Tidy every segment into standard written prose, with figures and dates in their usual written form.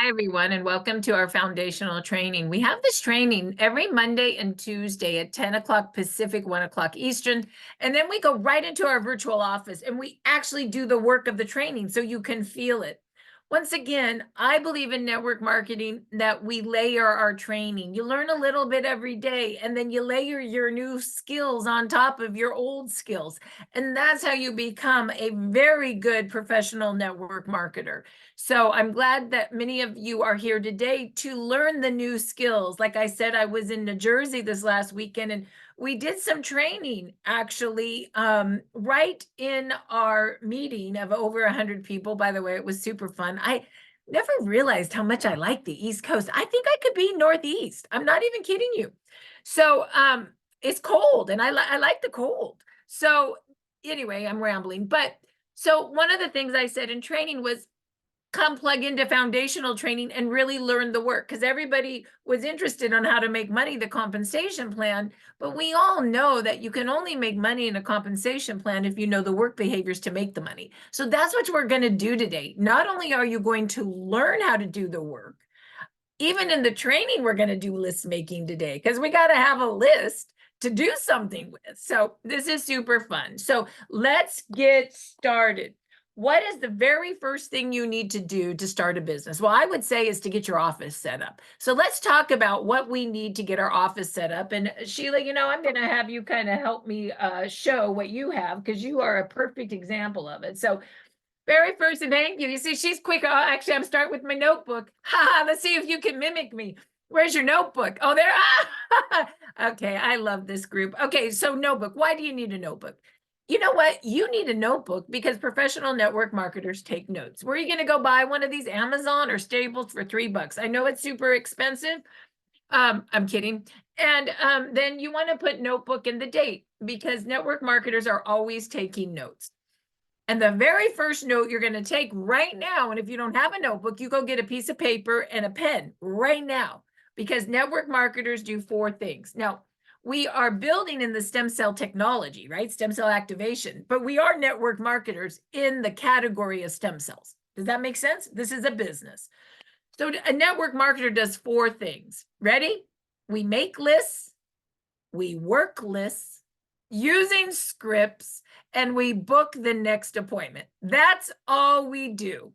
Hi, everyone, and welcome to our foundational training. We have this training every Monday and Tuesday at 10 o'clock Pacific, 1 o'clock Eastern. And then we go right into our virtual office and we actually do the work of the training so you can feel it. Once again, I believe in network marketing that we layer our training. You learn a little bit every day, and then you layer your new skills on top of your old skills. And that's how you become a very good professional network marketer. So I'm glad that many of you are here today to learn the new skills. Like I said, I was in New Jersey this last weekend and we did some training actually right in our meeting of over 100 people. By the way, it was super fun. I never realized how much I like the East Coast. I think I could be Northeast. I'm not even kidding you. So it's cold and I like the cold. So anyway, I'm rambling. But so one of the things I said in training was come plug into foundational training and really learn the work, because everybody was interested on how to make money, the compensation plan. But we all know that you can only make money in a compensation plan if you know the work behaviors to make the money. So that's what we're going to do today. Not only are you going to learn how to do the work, even in the training, we're going to do list making today, because we got to have a list to do something with. So this is super fun. So let's get started. What is the very first thing you need to do to start a business? Well, I would say is to get your office set up. So let's talk about what we need to get our office set up. And Sheila, I'm going to have you kind of help me show what you have, because you are a perfect example of it. So very first, and thank you. You see, she's quick. Actually, I'm starting with my notebook. Let's see if you can mimic me. Where's your notebook? Oh, there. Okay, I love this group. Okay, so notebook. Why do you need a notebook? You know what? You need a notebook because professional network marketers take notes. Where are you going to go buy one of these Amazon or Staples for $3? I know it's super expensive. I'm kidding. And then you want to put notebook in the date, because network marketers are always taking notes. And the very first note you're going to take right now, and if you don't have a notebook, you go get a piece of paper and a pen right now, because network marketers do 4 things. Now, we are building in the stem cell technology, right? Stem cell activation, but we are network marketers in the category of stem cells. Does that make sense? This is a business. So a network marketer does 4 things. Ready? We make lists, we work lists using scripts, and we book the next appointment. That's all we do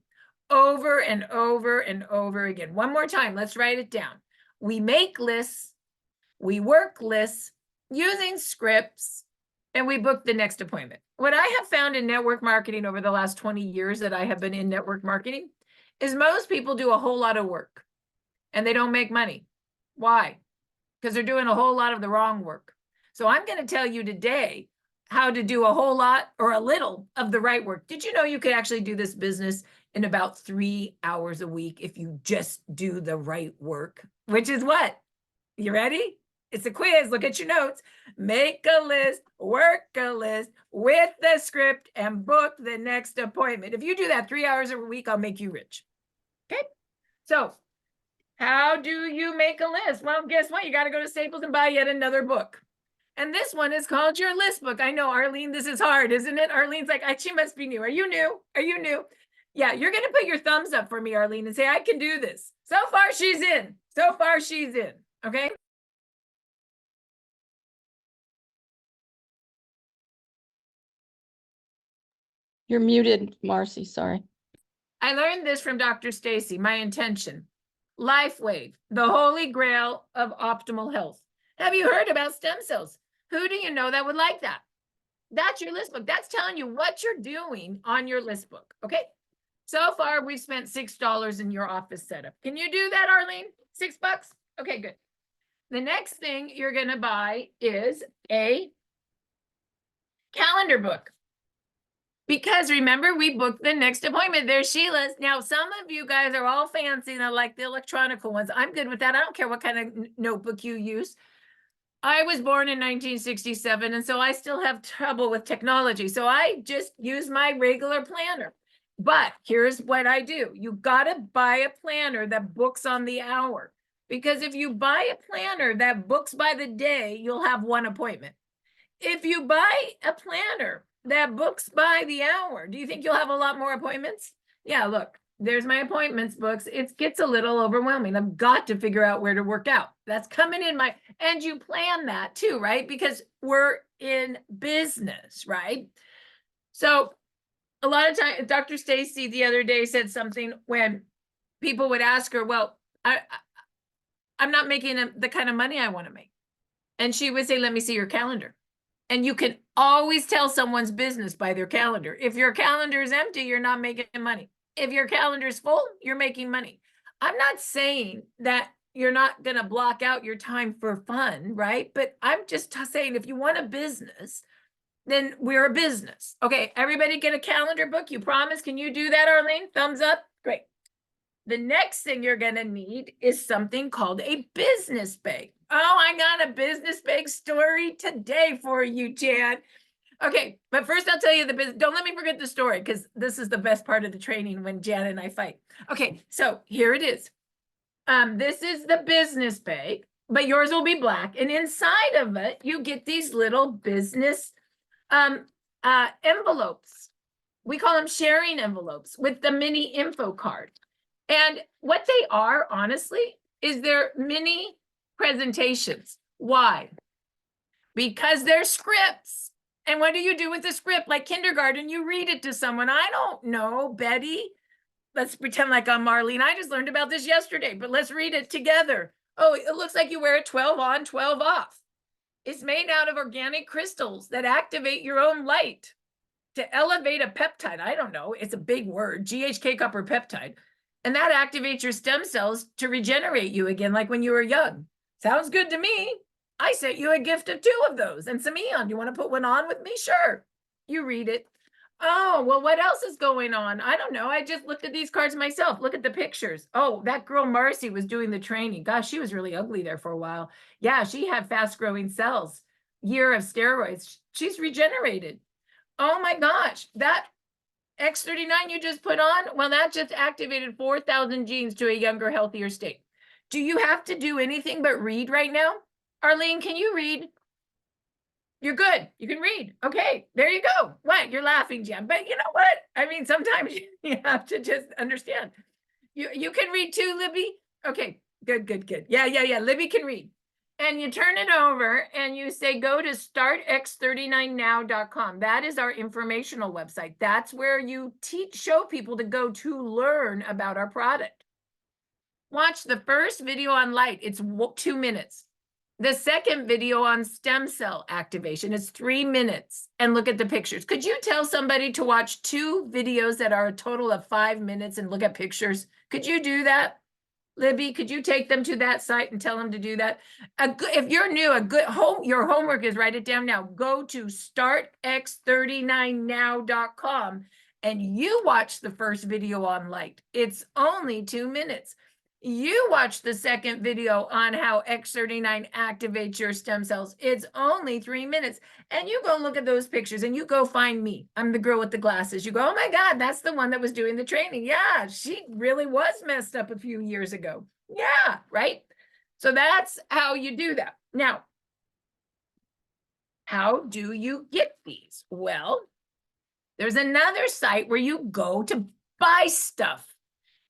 over and over and over again. One more time, let's write it down. We make lists, we work lists using scripts, and we book the next appointment. What I have found in network marketing over the last 20 years that I have been in network marketing is most people do a whole lot of work and they don't make money. Why? Because they're doing a whole lot of the wrong work. So I'm going to tell you today how to do a whole lot or a little of the right work. Did you know you could actually do this business in about 3 hours a week if you just do the right work? Which is what? You ready? It's a quiz. Look at your notes. Make a list, work a list with the script, and book the next appointment. If you do that 3 hours a week, I'll make you rich. Okay? So how do you make a list? Well, guess what? You got to go to Staples and buy yet another book. And this one is called your list book. I know, Arlene, this is hard, isn't it? Arlene's like, she must be new. Are you new? Are you new? Yeah, you're going to put your thumbs up for me, Arlene, and say, I can do this. So far, she's in. So far, she's in. Okay? You're muted, Marci, sorry. I learned this from Dr. Stacy, my intention. LifeWave, the holy grail of optimal health. Have you heard about stem cells? Who do you know that would like that? That's your list book. That's telling you what you're doing on your list book. Okay. So far, we've spent $6 in your office setup. Can you do that, Arlene? $6? Okay, good. The next thing you're going to buy is a calendar book. Because remember, we booked the next appointment. There's Sheila's. Now, some of you guys are all fancy and I like the electronic ones. I'm good with that. I don't care what kind of notebook you use. I was born in 1967, and so I still have trouble with technology. So I just use my regular planner. But here's what I do. You got to buy a planner that books on the hour. Because if you buy a planner that books by the day, you'll have 1 appointment. If you buy a planner that books by the hour, do you think you'll have a lot more appointments? Yeah, look, there's my appointments books. It gets a little overwhelming. I've got to figure out where to work out. That's coming in and you plan that too, right? Because we're in business, right? So a lot of times, Dr. Stacy the other day said something when people would ask her, well, I'm not making the kind of money I want to make. And she would say, let me see your calendar. And you can always tell someone's business by their calendar. If your calendar is empty, you're not making money. If your calendar is full, you're making money. I'm not saying that you're not going to block out your time for fun, right? But I'm just saying if you want a business, then we're a business. Okay, everybody get a calendar book. You promise? Can you do that, Arlene? Thumbs up. Great. The next thing you're going to need is something called a business bag. Oh, I got a business bag story today for you, Jan. Okay, but first I'll tell you the business. Don't let me forget the story because this is the best part of the training when Jan and I fight. Okay, so here it is. This is the business bag, but yours will be black. And inside of it, you get these little business envelopes. We call them sharing envelopes with the mini info card. And what they are, honestly, is they're mini presentations. Why? Because they're scripts. And what do you do with the script? Like kindergarten, you read it to someone. I don't know, Betty. Let's pretend like I'm Marlene. I just learned about this yesterday, but let's read it together. Oh, it looks like you wear it 12 on, 12 off. It's made out of organic crystals that activate your own light to elevate a peptide. I don't know. It's a big word, GHK copper peptide. And that activates your stem cells to regenerate you again, like when you were young. Sounds good to me. I sent you a gift of 2 of those and some Eon. You want to put one on with me? Sure. You read it. Oh, well, what else is going on? I don't know. I just looked at these cards myself. Look at the pictures. Oh, that girl Marci was doing the training. Gosh, she was really ugly there for a while. Yeah, she had fast growing cells. Year of steroids. She's regenerated. Oh my gosh, that X39 you just put on, well, that just activated 4,000 genes to a younger, healthier state. Do you have to do anything but read right now? Arlene, can you read? You're good. You can read. Okay, there you go. What? You're laughing, Jen. But you know what? I mean, sometimes you have to just understand. You can read too, Libby? Okay, good. Yeah. Libby can read. And you turn it over and you say, go to startx39now.com. That is our informational website. That's where you show people to go to learn about our product. Watch the first video on light. It's 2 minutes. The second video on stem cell activation is 3 minutes. And look at the pictures. Could you tell somebody to watch 2 videos that are a total of 5 minutes and look at pictures? Could you do that? Libby, could you take them to that site and tell them to do that? If you're new, your homework is write it down now. Go to startx39now.com and you watch the first video on light. It's only 2 minutes. You watch the second video on how X39 activates your stem cells. It's only 3 minutes. And you go look at those pictures and you go find me. I'm the girl with the glasses. You go, oh my God, that's the one that was doing the training. Yeah, she really was messed up a few years ago. Yeah, right? So that's how you do that. Now, how do you get these? Well, there's another site where you go to buy stuff.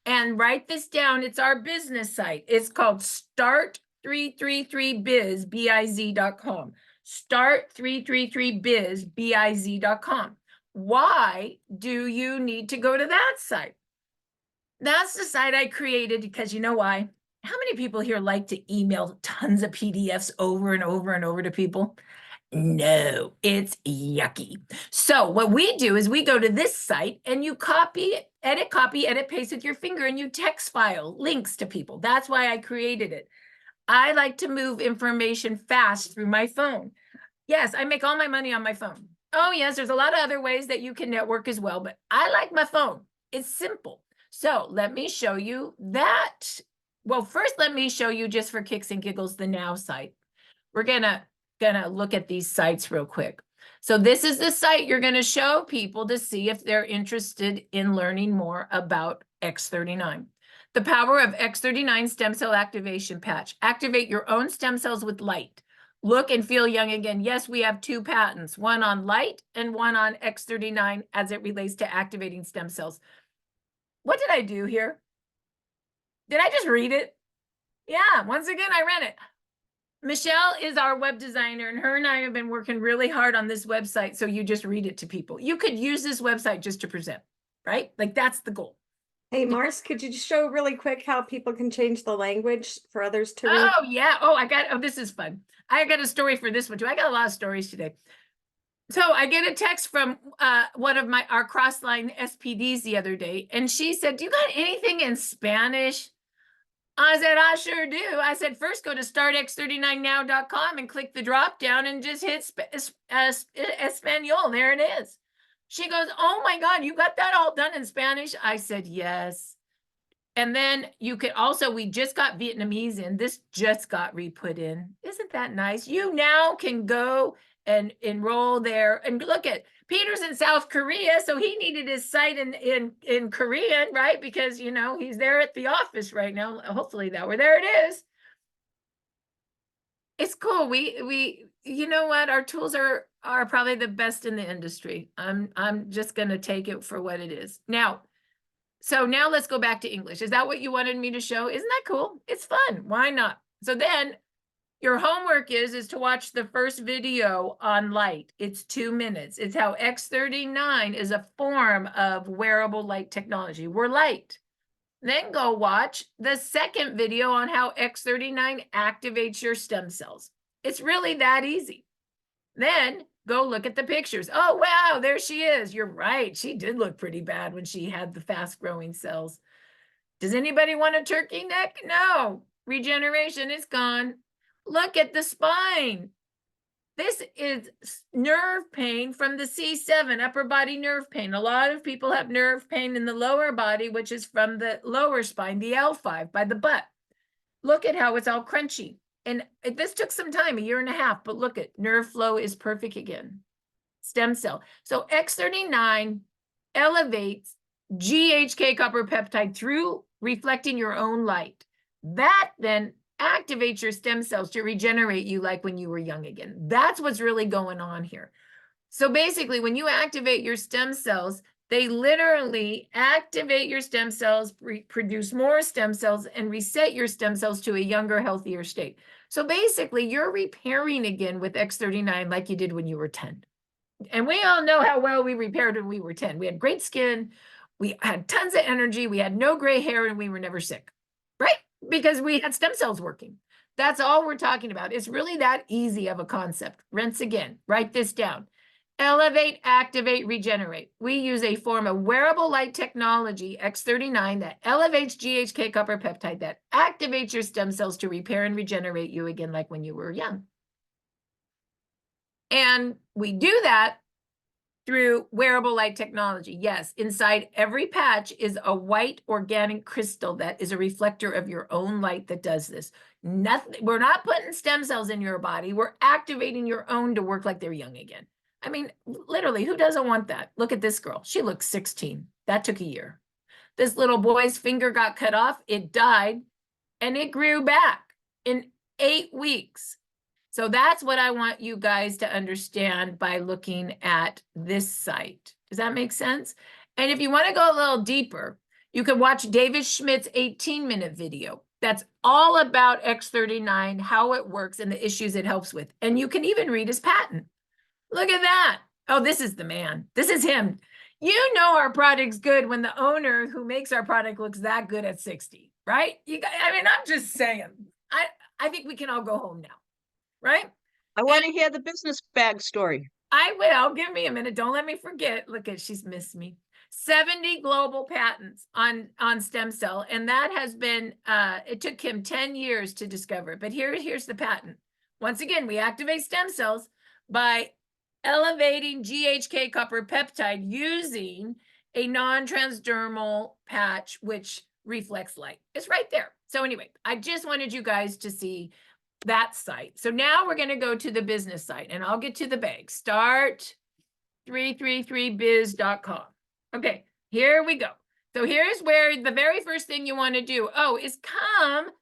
And write this down. It's our business site. It's called start333biz.com. Start333biz.com. Why do you need to go to that site? That's the site I created because you know why? How many people here like to email tons of PDFs over and over and over to people? No, it's yucky. So what we do is we go to this site and you copy, edit, paste with your finger and you text file links to people. That's why I created it. I like to move information fast through my phone. Yes, I make all my money on my phone. Oh yes, there's a lot of other ways that you can network as well, but I like my phone. It's simple. So let me show you that. Well, first, let me show you just for kicks and giggles, the Now site. We're gonna look at these sites real quick. So this is the site you're going to show people to see if they're interested in learning more about X39. The power of X39 stem cell activation patch. Activate your own stem cells with light. Look and feel young again. Yes, we have 2 patents, one on light and one on X39 as it relates to activating stem cells. what did I do here? Did I just read it? Yeah, once again, I read it. Michelle is our web designer, and her and I have been working really hard on this website. So you just read it to people. You could use this website just to present, right? Like that's the goal. Hey, Mars, could you just show really quick how people can change the language for others to read? Oh, yeah. Oh, this is fun. I got a story for this one too. I got a lot of stories today. So I get a text from one of our crossline SPDs the other day, and she said, "Do you got anything in Spanish?" I said, "I sure do." I said, "First go to startx39now.com and click the drop down and just hit Espanol. There it is." She goes, "Oh my God, you got that all done in Spanish?" I said, "Yes." And then you could also, we just got Vietnamese in. This just got re-put in. Isn't that nice? You now can go and enroll there. And look at Peter's in South Korea, so he needed his site in Korean, right? Because, you know, he's there at the office right now. Hopefully that, where there it is. It's cool. We you know what? Our tools are probably the best in the industry. I'm just going to take it for what it is. Now, so now let's go back to English. Is that what you wanted me to show? Isn't that cool? It's fun. Why not? So then your homework is to watch the first video on light. It's 2 minutes. It's how X39 is a form of wearable light technology. We're light. Then go watch the second video on how X39 activates your stem cells. It's really that easy. Then go look at the pictures. Oh, wow, there she is. You're right. She did look pretty bad when she had the fast growing cells. Does anybody want a turkey neck? No. Regeneration is gone. Look at the spine. This is nerve pain from the C7, upper body nerve pain. A lot of people have nerve pain in the lower body, which is from the lower spine, the L5 by the butt. Look at how it's all crunchy. And this took some time, 1.5 years, but look at nerve flow is perfect again. Stem cell. So X39 elevates GHK copper peptide through reflecting your own light. That then activates your stem cells to regenerate you like when you were young again. That's what's really going on here. So basically, when you activate your stem cells, they literally activate your stem cells, produce more stem cells, and reset your stem cells to a younger, healthier state. So basically, you're repairing again with X39 like you did when you were 10. And we all know how well we repaired when we were 10. We had great skin, we had tons of energy, we had no gray hair, and we were never sick, right? Because we had stem cells working. That's all we're talking about. It's really that easy of a concept. Once again, write this down. Elevate, activate, regenerate. We use a form of wearable light technology, X39, that elevates GHK copper peptide, that activates your stem cells to repair and regenerate you again like when you were young. And we do that through wearable light technology. Yes, inside every patch is a white organic crystal that is a reflector of your own light that does this. Nothing, we're not putting stem cells in your body. We're activating your own to work like they're young again. I mean, literally, who doesn't want that? Look at this girl. She looks 16. That took 1 year. This little boy's finger got cut off. It died, and it grew back in 8 weeks. So that's what I want you guys to understand by looking at this site. Does that make sense? And if you want to go a little deeper, you can watch David Schmidt's 18-minute video. That's all about X39, how it works, and the issues it helps with. And you can even read his patent. Look at that. Oh, this is the man. This is him. You know our product's good when the owner who makes our product looks that good at 60, right? I mean, I'm just saying. I think we can all go home now, right? I want to hear the business bag story. I will. Give me a minute. Don't let me forget. Look at, she's missed me. 70 global patents on stem cell. And that has been, it took him 10 years to discover it. But here's the patent. Once again, we activate stem cells by elevating GHK copper peptide using a non-transdermal patch, which reflects light. It's right there. So anyway, I just wanted you guys to see that site. So now we're going to go to the business site, and I'll get to the bag. Start333biz.com. Okay, here we go. So here's where the very first thing you want to do, is come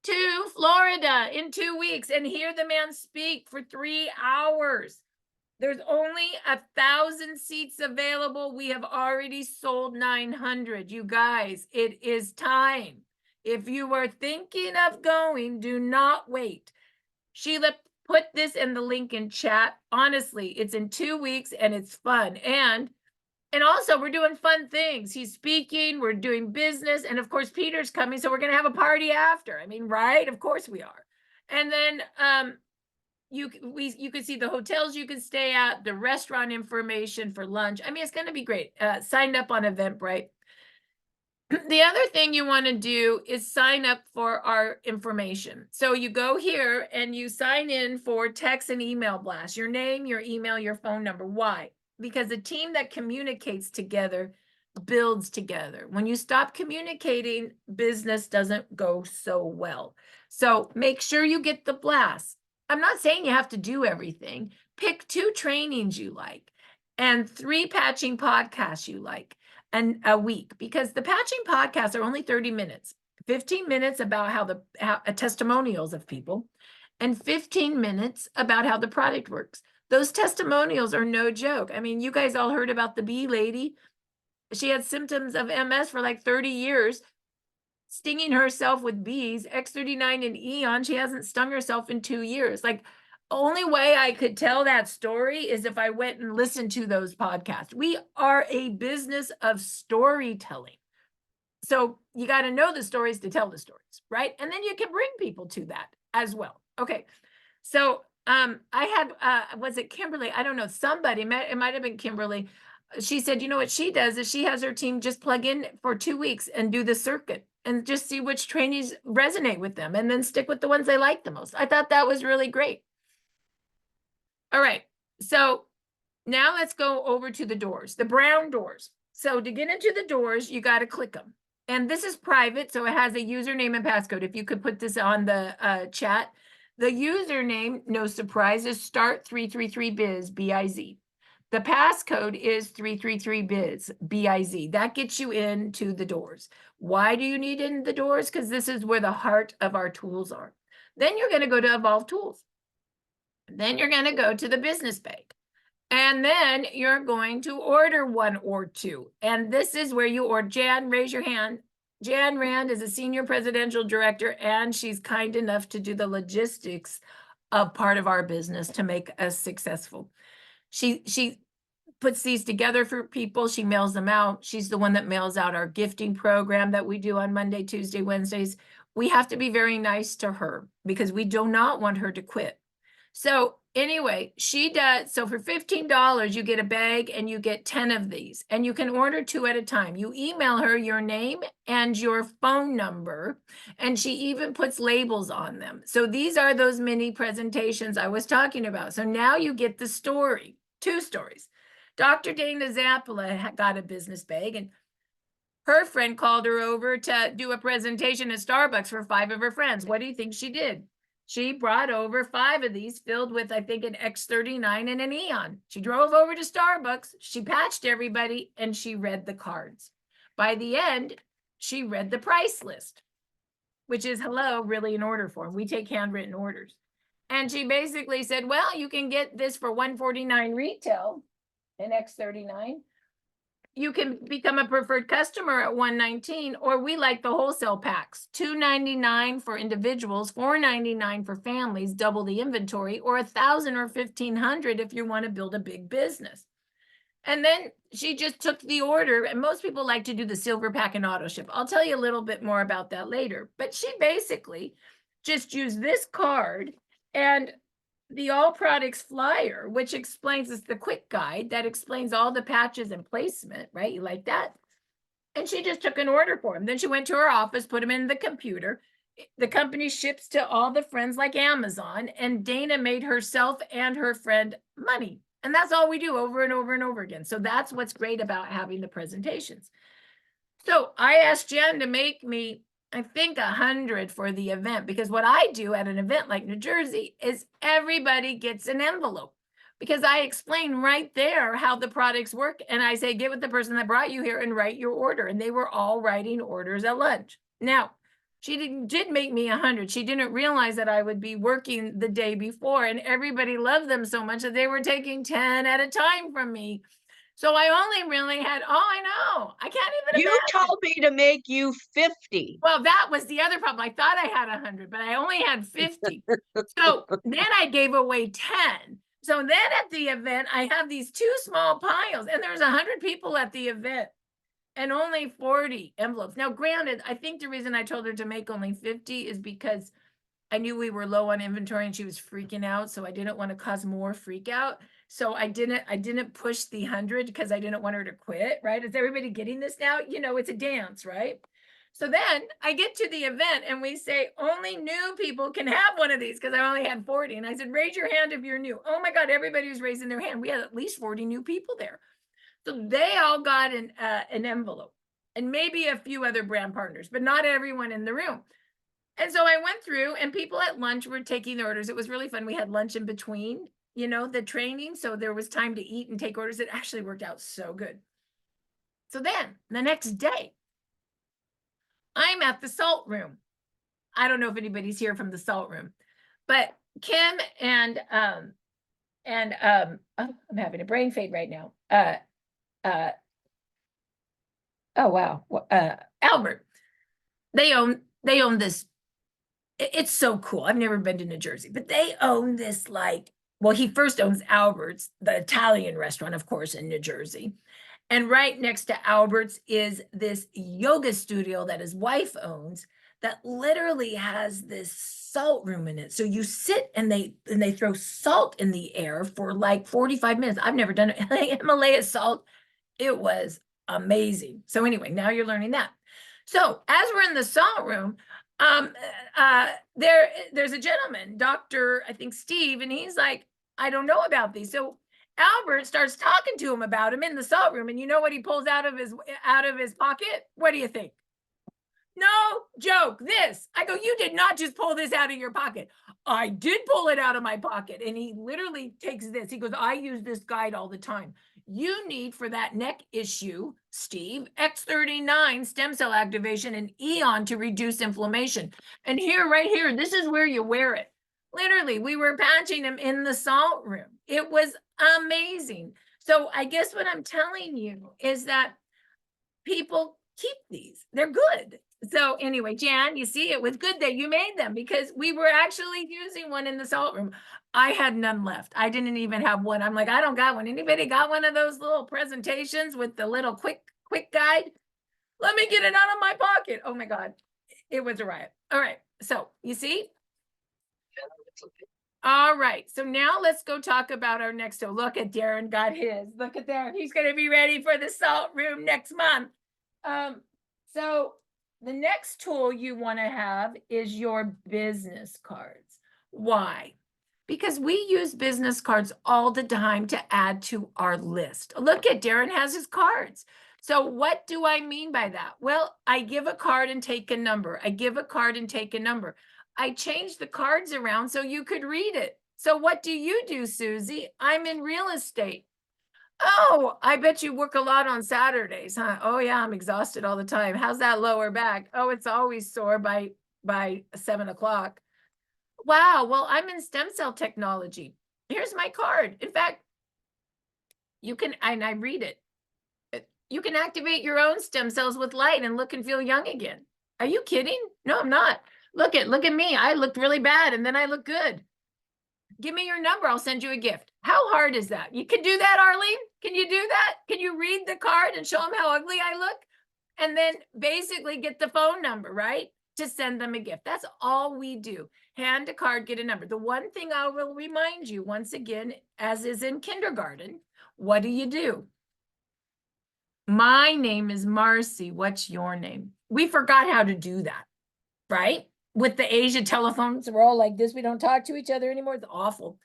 to Florida in 2 weeks and hear the man speak for 3 hours. There's only 1,000 seats available. We have already sold 900. You guys, it is time. If you are thinking of going, do not wait. Sheila, put this in the link in chat. Honestly, it's in 2 weeks and it's fun. And also we're doing fun things. He's speaking, we're doing business, and of course Peter's coming, so we're gonna have a party after. I mean, right? Of course we are. And then you can see the hotels you can stay at, the restaurant information for lunch. I mean, it's gonna be great. Signed up on Eventbrite. The other thing you want to do is sign up for our information. So you go here and you sign in for text and email blast, your name, your email, your phone number. Why? Because a team that communicates together builds together. When you stop communicating, business doesn't go so well. So make sure you get the blast. I'm not saying you have to do everything. Pick 2 trainings you like and 3 patching podcasts you like and a week, because the patching podcasts are only 30 minutes, 15 minutes about how testimonials of people, and 15 minutes about how the product works. Those testimonials are no joke. I mean, you guys all heard about the bee lady. She had symptoms of MS for like 30 years, stinging herself with bees, X39 and Eon. She hasn't stung herself in 2 years. Like, only way I could tell that story is if I went and listened to those podcasts. We are a business of storytelling. So you got to know the stories to tell the stories, right? And then you can bring people to that as well. Okay. So I had, was it Kimberly? I don't know, somebody, it might have been Kimberly. She said, you know what she does is she has her team just plug in for 2 weeks and do the circuit and just see which trainees resonate with them and then stick with the ones they like the most. I thought that was really great. All right, so now let's go over to the doors, the brown doors. So to get into the doors, you got to click them. And this is private, so it has a username and passcode. If you could put this on the chat. The username, no surprises, start333biz, B-I-Z. The passcode is 333biz, B-I-Z. That gets you into the doors. Why do you need in the doors? Because this is where the heart of our tools are. Then you're going to go to Evolve Tools. Then you're going to go to the business bag. And then you're going to order 1 or 2. And this is where you order. Jan, raise your hand. Jan Rand is a senior presidential director, and she's kind enough to do the logistics of part of our business to make us successful. She puts these together for people. She mails them out. She's the one that mails out our gifting program that we do on Monday, Tuesday, Wednesdays. We have to be very nice to her because we do not want her to quit. So anyway, she does. So for $15, you get a bag and you get 10 of these, and you can order 2 at a time. You email her your name and your phone number, and she even puts labels on them. So these are those mini presentations I was talking about. So now you get the story, 2 stories. Dr. Dana Zappala got a business bag, and her friend called her over to do a presentation at Starbucks for 5 of her friends. What do you think she did? She brought over 5 of these filled with, I think, an X39 and an Eon. She drove over to Starbucks, she patched everybody, and she read the cards. By the end, she read the price list, which is, hello, really an order form. We take handwritten orders. And she basically said, well, you can get this for $149 retail, an X39. You can become a preferred customer at $119, or we like the wholesale packs, $299 for individuals, $499 for families, double the inventory, or $1,000 or $1,500 if you want to build a big business. And then she just took the order, and most people like to do the silver pack and auto ship. I'll tell you a little bit more about that later, but she basically just used this card and the all products flyer, which explains, it's the quick guide that explains all the patches and placement, right? You like that? And she just took an order for them. Then she went to her office, put them in the computer. The company ships to all the friends like Amazon, and Dana made herself and her friend money. And that's all we do over and over and over again. So that's what's great about having the presentations. So I asked Jen to make me, I think, 100 for the event, because what I do at an event like New Jersey is everybody gets an envelope, because I explain right there how the products work. And I say, get with the person that brought you here and write your order. And they were all writing orders at lunch. Now, She did make me 100. She didn't realize that I would be working the day before, and everybody loved them so much that they were taking 10 at a time from me. So I only really had, oh, I know. I can't even You imagine. told me to make you 50. Well, that was the other problem. I thought I had 100, but I only had 50. So then I gave away 10. So then at the event, I have these 2 small piles, and there's 100 people at the event and only 40 envelopes. Now, granted, I think the reason I told her to make only 50 is because I knew we were low on inventory and she was freaking out. So I didn't want to cause more freak out. So I didn't push the 100 because I didn't want her to quit, right? Is everybody getting this now? You know, it's a dance, right? So then I get to the event and we say, only new people can have one of these because I only had 40. And I said, raise your hand if you're new. Oh my God, everybody was raising their hand. We had at least 40 new people there. So they all got an envelope and maybe a few other brand partners, but not everyone in the room. And so I went through and people at lunch were taking the orders. It was really fun. We had lunch in between, you know, the training. So there was time to eat and take orders. It actually worked out so good. So then the next day, I'm at the salt room. I don't know if anybody's here from the salt room, but Kim and oh, I'm having a brain fade right now. Oh wow, Albert. They own this. It's so cool. I've never been to New Jersey, but they own this like, well, he first owns Albert's, the Italian restaurant, of course, in New Jersey. And right next to Albert's is this yoga studio that his wife owns that literally has this salt room in it. So you sit and they throw salt in the air for like 45 minutes. I've never done it. Himalaya salt. It was amazing. So anyway, now you're learning that. So as we're in the salt room, there's a gentleman, Dr. I think Steve, and he's like, I don't know about these. So Albert starts talking to him about him in the salt room, and you know what he pulls out of his pocket? What do you think? No joke, this. I go, you did not just pull this out of your pocket. I did pull it out of my pocket. And he literally takes this. He goes, I use this guide all the time. You need for that neck issue, Steve, X39 stem cell activation and Eon to reduce inflammation. And here, right here, this is where you wear it. Literally, we were patching him in the salt room. It was amazing. So I guess what I'm telling you is that people keep these. They're good. So anyway, Jan, you see, it was good that you made them because we were actually using one in the salt room. I had none left. I didn't even have one. I'm like, I don't got one. Anybody got one of those little presentations with the little quick guide? Let me get it out of my pocket. Oh my God, it was a riot. All right, so you see? All right, so now let's go talk about our next. So look at Darren got his. Look at that. He's going to be ready for the salt room next month. So the next tool you want to have is your business cards. Why? Because we use business cards all the time to add to our list. Look at Darren has his cards. So what do I mean by that? Well, I give a card and take a number. I give a card and take a number. I change the cards around so you could read it. So what do you do, Susie? I'm in real estate. Oh, I bet you work a lot on Saturdays, huh? Oh yeah, I'm exhausted all the time. How's that lower back? Oh, it's always sore by 7 o'clock. Wow, well, I'm in stem cell technology. Here's my card. In fact, you can, and I read it. You can activate your own stem cells with light and look and feel young again. Are you kidding? No, I'm not. Look at me. I looked really bad and then I look good. Give me your number. I'll send you a gift. How hard is that? You can do that, Arlene? Can you do that? Can you read the card and show them how ugly I look? And then basically get the phone number, right? To send them a gift. That's all we do. Hand a card, get a number. The one thing I will remind you once again, as is in kindergarten, what do? My name is Marci. What's your name? We forgot how to do that, right? With the Asia telephones, we're all like this. We don't talk to each other anymore. It's awful.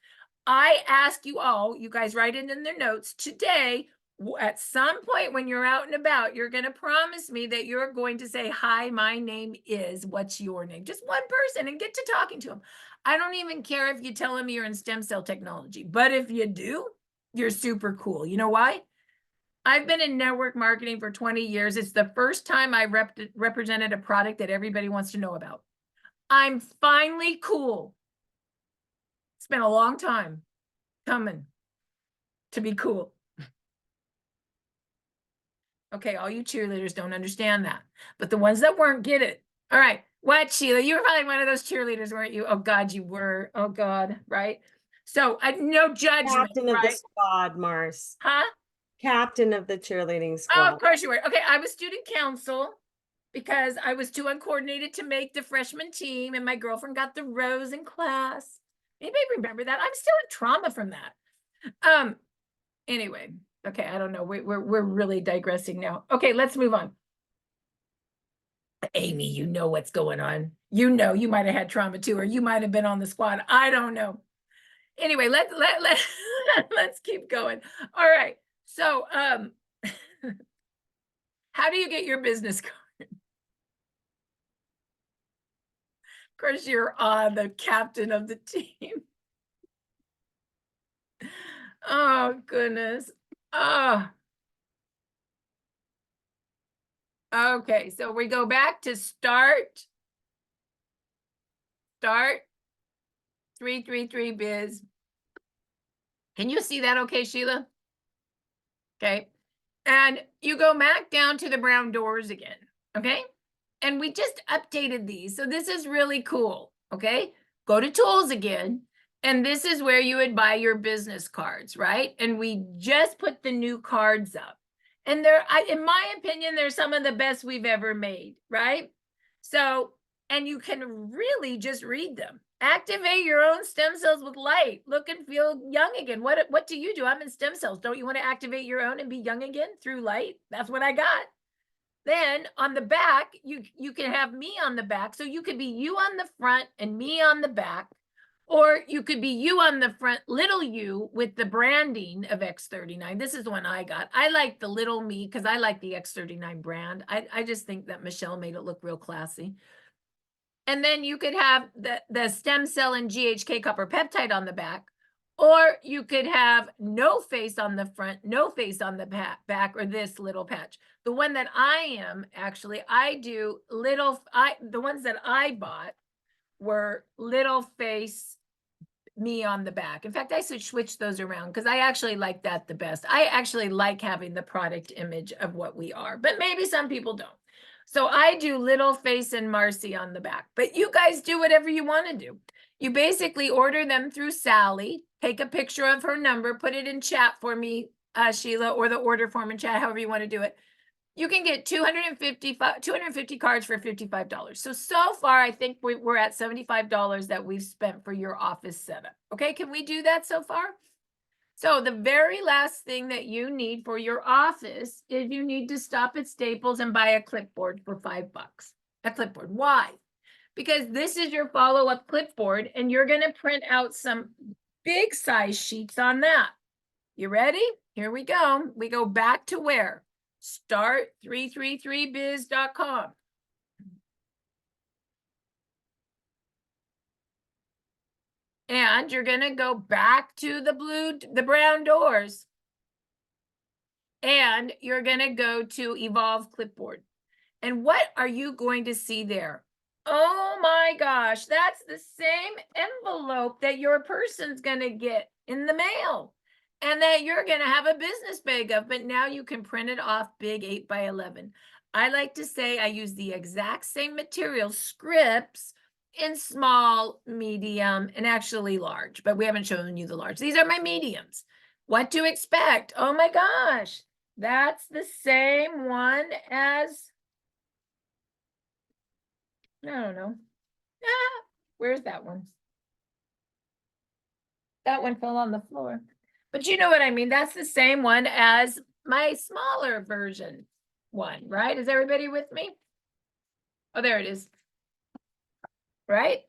I ask you all, you guys write it in their notes today. At some point when you're out and about, you're going to promise me that you're going to say, hi, my name is, what's your name? Just one person and get to talking to them. I don't even care if you tell them you're in stem cell technology, but if you do, you're super cool. You know why? I've been in network marketing for 20 years. It's the first time I represented a product that everybody wants to know about. I'm finally cool. It's been a long time coming to be cool. Okay, all you cheerleaders don't understand that, but the ones that weren't get it. All right, what, Sheila? You were probably one of those cheerleaders, weren't you? Oh God, you were. Oh God, right? So no judgment, Captain of the right? squad, Mars. Huh? Captain of the cheerleading Oh, squad. of course you were. Okay, I was student council because I was too uncoordinated to make the freshman team, and my girlfriend got the rose in class. Anybody remember that? I'm still in trauma from that. Anyway, okay, I don't know. We're really digressing now. Okay, let's move on. Amy, you know what's going on. You know, you might have had trauma too, or you might have been on the squad. I don't know. Anyway, let's keep going. All right. So, how do you get your business card? Of course, you're the captain of the team. Oh, goodness. Oh. Okay, so we go back to start 333 biz. Can you see that okay, Sheila? Okay. And you go back down to the brown doors again, okay? And we just updated these. So this is really cool, okay? Go to tools again. And this is where you would buy your business cards, right? And we just put the new cards up. And in my opinion, they're some of the best we've ever made, right? So, and you can really just read them. Activate your own stem cells with light. Look and feel young again. What do you do? I'm in stem cells. Don't you want to activate your own and be young again through light? That's what I got. Then on the back, you can have me on the back. So you could be you on the front and me on the back. Or you could be you on the front, little you, with the branding of X39. This is the one I got. I like the little me because I like the X39 brand. I just think that Michelle made it look real classy. And then you could have the stem cell and GHK copper peptide on the back, or you could have no face on the front, no face on the back, or this little patch. The one that I am, actually, the ones that I bought were little face, me on the back. In fact, I should switch those around because I actually like that the best. I actually like having the product image of what we are, but maybe some people don't. So I do little face and Marci on the back, but you guys do whatever you want to do. You basically order them through Sally, take a picture of her number, put it in chat for me, Sheila, or the order form in chat, however you want to do it. You can get 250 cards for $55. So far, I think we're at $75 that we've spent for your office setup. Okay, can we do that so far? So the very last thing that you need for your office is you need to stop at Staples and buy a clipboard for $5. A clipboard. Why? Because this is your follow-up clipboard and you're going to print out some big size sheets on that. You ready? Here we go. We go back to where? Start333biz.com. And you're going to go back to the brown doors. And you're going to go to Evolve Clipboard. And what are you going to see there? Oh my gosh, that's the same envelope that your person's going to get in the mail. And that you're going to have a business bag of, but now you can print it off big 8x11. I like to say I use the exact same material, scripts, in small, medium, and actually large, but we haven't shown you the large. These are my mediums. What to expect? Oh my gosh, that's the same one as, I don't know. Where's that one? That one fell on the floor. But you know what I mean? That's the same one as my smaller version one, right? Is everybody with me? Oh, there it is. Right?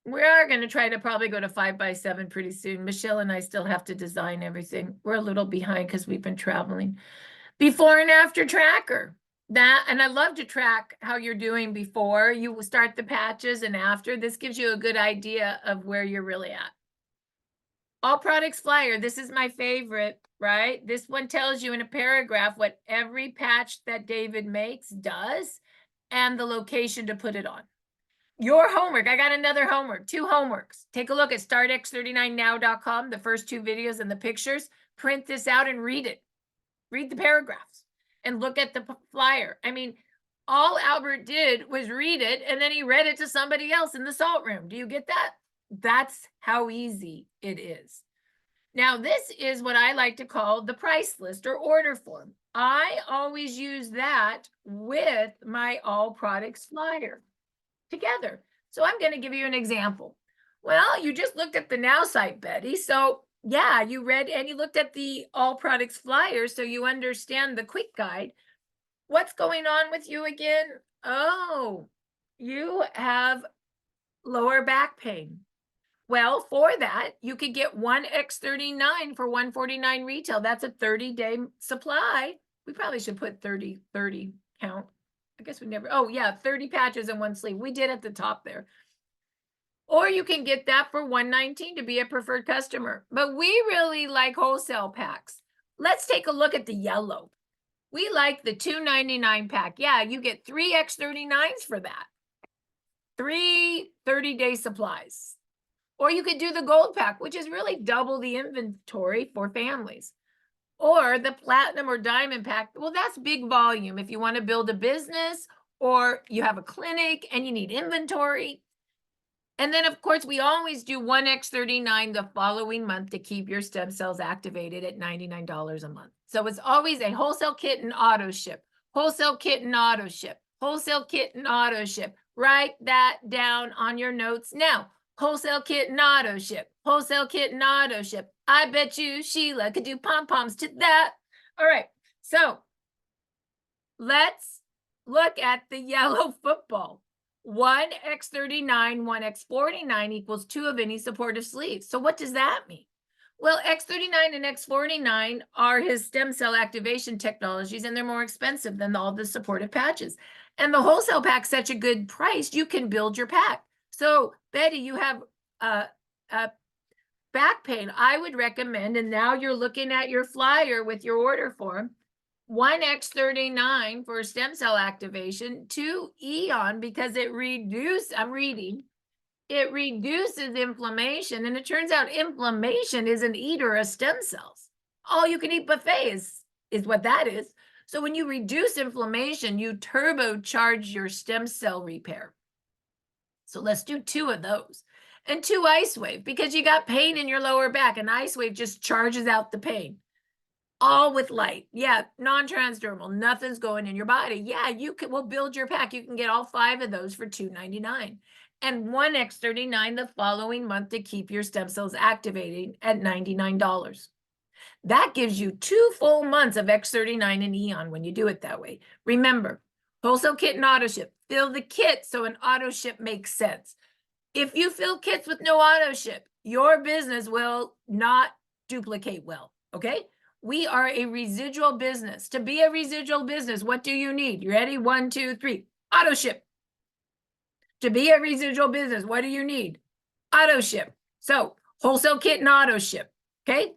We are going to try to probably go to 5x7 pretty soon. Michelle and I still have to design everything. We're a little behind because we've been traveling. Before and after tracker. And I love to track how you're doing before you start the patches and after. This gives you a good idea of where you're really at. All products flyer. This is my favorite, right? This one tells you in a paragraph what every patch that David makes does and the location to put it on. Your homework. I got another homework, 2 homeworks. Take a look at startx39now.com, the first 2 videos and the pictures. Print this out and read it. Read the paragraphs and look at the flyer. I mean, all Albert did was read it and then he read it to somebody else in the salt room. Do you get that? That's how easy it is. Now, this is what I like to call the price list or order form. I always use that with my all products flyer together. So I'm going to give you an example. Well, you just looked at the Now site, Betty. So yeah, you read and you looked at the all products flyer, so you understand the quick guide. What's going on with you again? Oh, you have lower back pain. Well, for that, you could get 1x39 for $149 retail. That's a 30-day supply. We probably should put 30 count. I guess we never, oh yeah, 30 patches in 1 sleeve. We did at the top there. Or you can get that for $119 to be a preferred customer. But we really like wholesale packs. Let's take a look at the yellow. We like the $2.99 pack. Yeah, you get 3 X39s for that. 3 30-day supplies. Or you could do the gold pack, which is really double the inventory for families. Or the platinum or diamond pack. Well, that's big volume if you want to build a business or you have a clinic and you need inventory. And then, of course, we always do 1x39 the following month to keep your stem cells activated at $99 a month. So it's always a wholesale kit and auto ship, wholesale kit and auto ship, wholesale kit and auto ship. Write that down on your notes now. Wholesale kit and auto ship, wholesale kit and auto ship. I bet you Sheila could do pom-poms to that. All right, so let's look at the yellow football. 1x39, 1x49 equals 2 of any supportive sleeves. So what does that mean? Well, X39 and X49 are his stem cell activation technologies, and they're more expensive than all the supportive patches. And the wholesale pack's such a good price, you can build your pack. So, Betty, you have back pain. I would recommend, and now you're looking at your flyer with your order form, 1x39 for stem cell activation, 2 Eon because it reduces, it reduces inflammation. And it turns out inflammation is an eater of stem cells. All you can eat buffet is what that is. So when you reduce inflammation, you turbocharge your stem cell repair. So let's do 2 of those. And 2 Ice Wave because you got pain in your lower back, and Ice Wave just charges out the pain. All with light. Yeah, non-transdermal. Nothing's going in your body. Yeah, we'll build your pack. You can get all 5 of those for $2.99. And 1x39 the following month to keep your stem cells activating at $99. That gives you 2 full months of X39 and Eon when you do it that way. Remember, wholesale kit and auto ship. Fill the kit so an auto ship makes sense. If you fill kits with no auto ship, your business will not duplicate well, okay? We are a residual business. To be a residual business, what do you need? You ready? 1, 2, 3. Auto ship. To be a residual business, what do you need? Auto ship. So wholesale kit and auto ship, okay?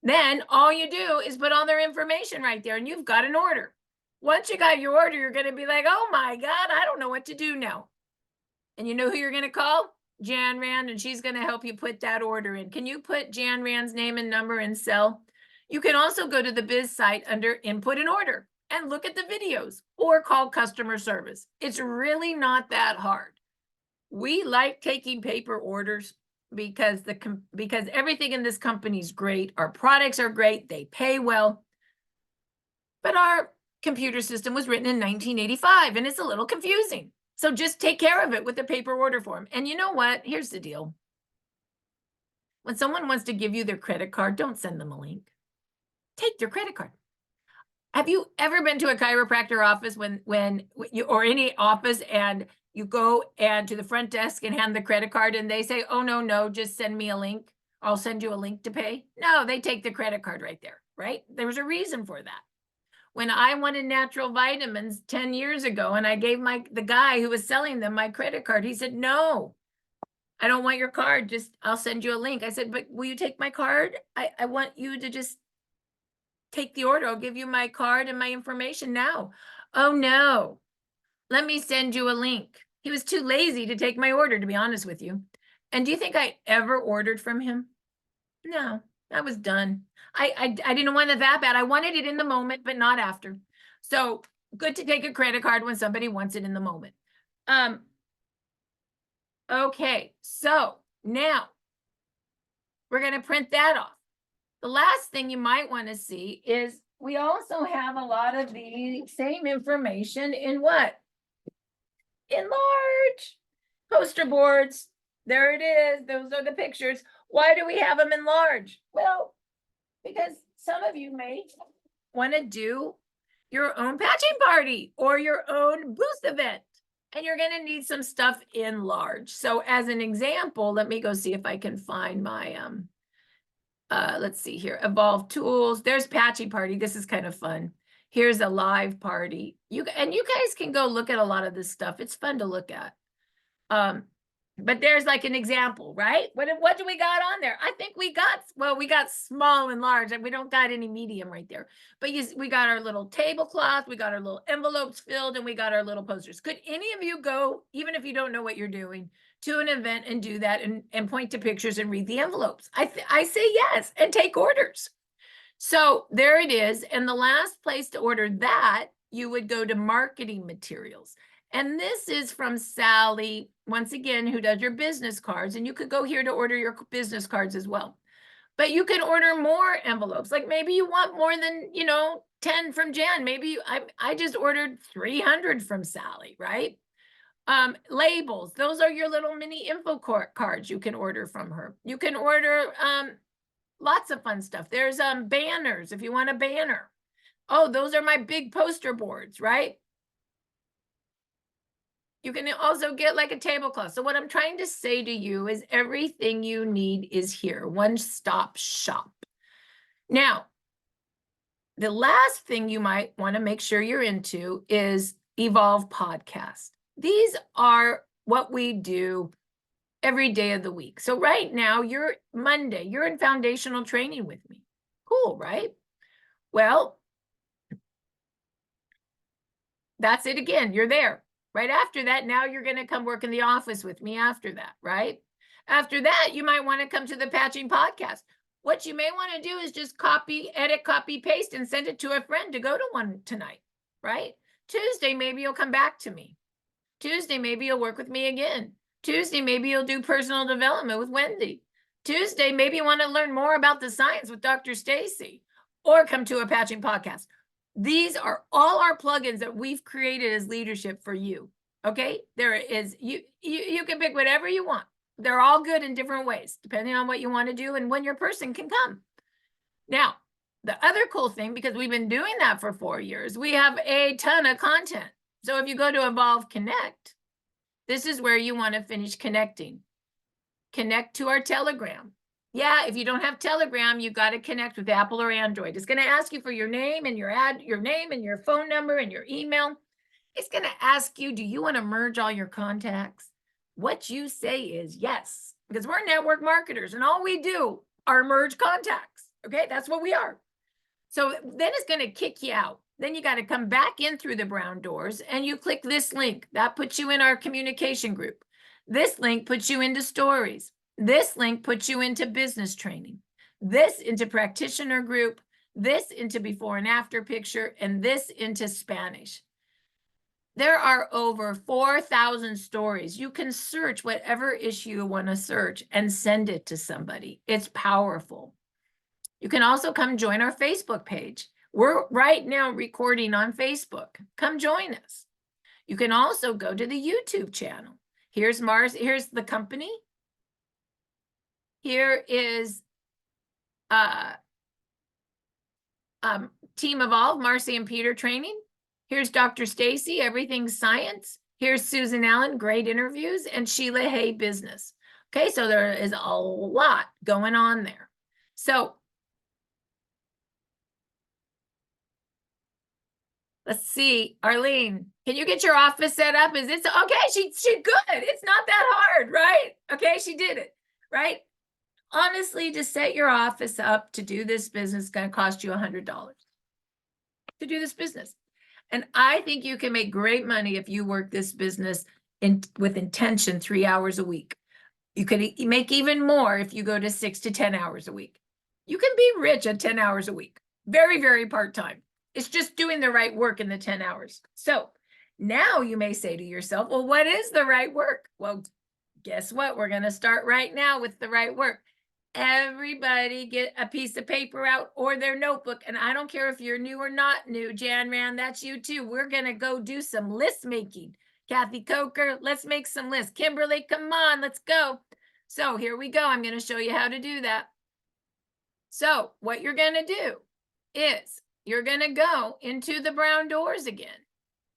Then all you do is put all their information right there and you've got an order. Once you got your order, you're going to be like, oh my God, I don't know what to do now. And you know who you're going to call? Jan Rand, and she's going to help you put that order in. Can you put Jan Rand's name and number and cell? You can also go to the biz site under input and order and look at the videos or call customer service. It's really not that hard. We like taking paper orders because everything in this company is great. Our products are great. They pay well. But our computer system was written in 1985 and it's a little confusing. So just take care of it with the paper order form. And you know what? Here's the deal. When someone wants to give you their credit card, don't send them a link. Take their credit card. Have you ever been to a chiropractor office or any office and you go and to the front desk and hand the credit card and they say, oh, no, just send me a link. I'll send you a link to pay. No, they take the credit card right there, right? There's a reason for that. When I wanted natural vitamins 10 years ago and I gave the guy who was selling them my credit card, he said, no, I don't want your card, just, I'll send you a link. I said, but will you take my card? I want you to just take the order. I'll give you my card and my information now. Oh, no. Let me send you a link. He was too lazy to take my order, to be honest with you. And do you think I ever ordered from him? No, I was done. I didn't want it that bad. I wanted it in the moment, but not after. So good to take a credit card when somebody wants it in the moment. Okay, so now we're going to print that off. The last thing you might want to see is we also have a lot of the same information in what? In large. Poster boards. There it is. Those are the pictures. Why do we have them in large? Well, because some of you may want to do your own patching party or your own booth event, and you're going to need some stuff in large. So as an example, let me go see if I can find my, let's see here, Evolve Tools. There's patching party. This is kind of fun. Here's a live party. You guys can go look at a lot of this stuff. It's fun to look at. But there's like an example, right? What do we got on there? I think we got small and large, and we don't got any medium right there. But we got our little tablecloth, we got our little envelopes filled, and we got our little posters. Could any of you go, even if you don't know what you're doing, to an event and do that and point to pictures and read the envelopes? I say yes, and take orders. So there it is. And the last place to order that, you would go to marketing materials. And this is from Sally, once again, who does your business cards. And you could go here to order your business cards as well. But you can order more envelopes. Like maybe you want more than, 10 from Jan. Maybe I just ordered 300 from Sally, right? Labels. Those are your little mini info cards you can order from her. You can order lots of fun stuff. There's banners if you want a banner. Oh, those are my big poster boards, right? You can also get like a tablecloth. So what I'm trying to say to you is everything you need is here. One-stop shop. Now, the last thing you might want to make sure you're into is Evolve Podcast. These are what we do every day of the week. So right now, you're Monday, you're in foundational training with me. Cool, right? Well, that's it again. You're there. Right after that, now you're going to come work in the office with me after that, right? After that, you might want to come to the patching podcast. What you may want to do is just edit, copy, paste, and send it to a friend to go to one tonight, right? Tuesday, maybe you'll come back to me. Tuesday, maybe you'll work with me again. Tuesday, maybe you'll do personal development with Wendy. Tuesday, maybe you want to learn more about the science with Dr. Stacy, or come to a patching podcast. These are all our plugins that we've created as leadership for you. Okay, there is you can pick whatever you want. They're all good in different ways, depending on what you want to do and when your person can come. Now, the other cool thing, because we've been doing that for 4 years, we have a ton of content. So if you go to Evolve Connect, this is where you want to finish connecting. Connect to our Telegram. Yeah, if you don't have Telegram, you got to connect with Apple or Android. It's going to ask you for your name and your name and your phone number and your email. It's going to ask you, do you want to merge all your contacts? What you say is yes, because we're network marketers and all we do are merge contacts. Okay, that's what we are. So then it's going to kick you out. Then you got to come back in through the brown doors and you click this link. That puts you in our communication group. This link puts you into stories. This link puts you into business training. This into practitioner group. This into before and after picture. And this into Spanish. There are over 4,000 stories. You can search whatever issue you want to search and send it to somebody. It's powerful. You can also come join our Facebook page. We're right now recording on Facebook. Come join us. You can also go to the YouTube channel. Here's here's the company. Here is Team Evolve, Marci and Peter training. Here's Dr. Stacy, Everything Science. Here's Susan Allen, great interviews, and Sheila Hay, business. Okay, so there is a lot going on there. So Let's see, Arlene, can you get your office set up? Is it okay? She good. It's not that hard, right? Okay, she did it, right? Honestly, to set your office up to do this business is going to cost you $100 to do this business. And I think you can make great money if you work this business with intention 3 hours a week. You can make even more if you go to 6 to 10 hours a week. You can be rich at 10 hours a week. Very, very part-time. It's just doing the right work in the 10 hours. So now you may say to yourself, well, what is the right work? Well, guess what? We're going to start right now with the right work. Everybody get a piece of paper out or their notebook. And I don't care if you're new or not new, Jan Rand, that's you too. We're going to go do some list making. Kathy Coker, let's make some lists. Kimberly, come on, let's go. So here we go. I'm going to show you how to do that. So what you're going to do is you're going to go into the brown doors again,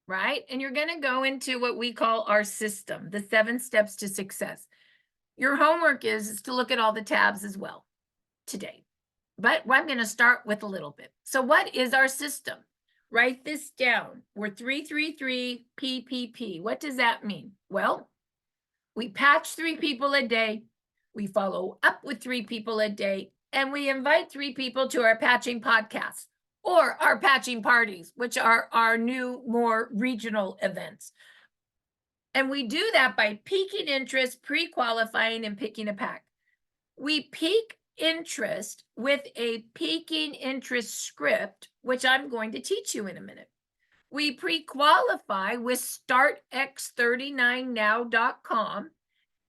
right? And you're going to go into what we call our system, the 7 steps to success. Your homework is to look at all the tabs as well today. But I'm going to start with a little bit. So what is our system? Write this down. We're 333 PPP. What does that mean? Well, we patch 3 people a day. We follow up with 3 people a day. And we invite 3 people to our patching podcast or our patching parties, which are our new, more regional events. And we do that by piquing interest, pre-qualifying, and picking a pack. We pique interest with a piquing interest script, which I'm going to teach you in a minute. We pre-qualify with startx39now.com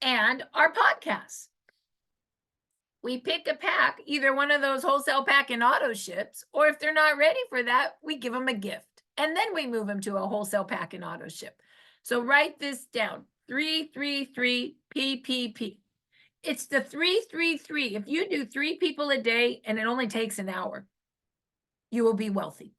and our podcasts. We pick a pack, either one of those wholesale pack and auto ships, or if they're not ready for that, we give them a gift. And then we move them to a wholesale pack and auto ship. So write this down, 333 PPP. It's the 333. If you do 3 people a day and it only takes an hour, you will be wealthy.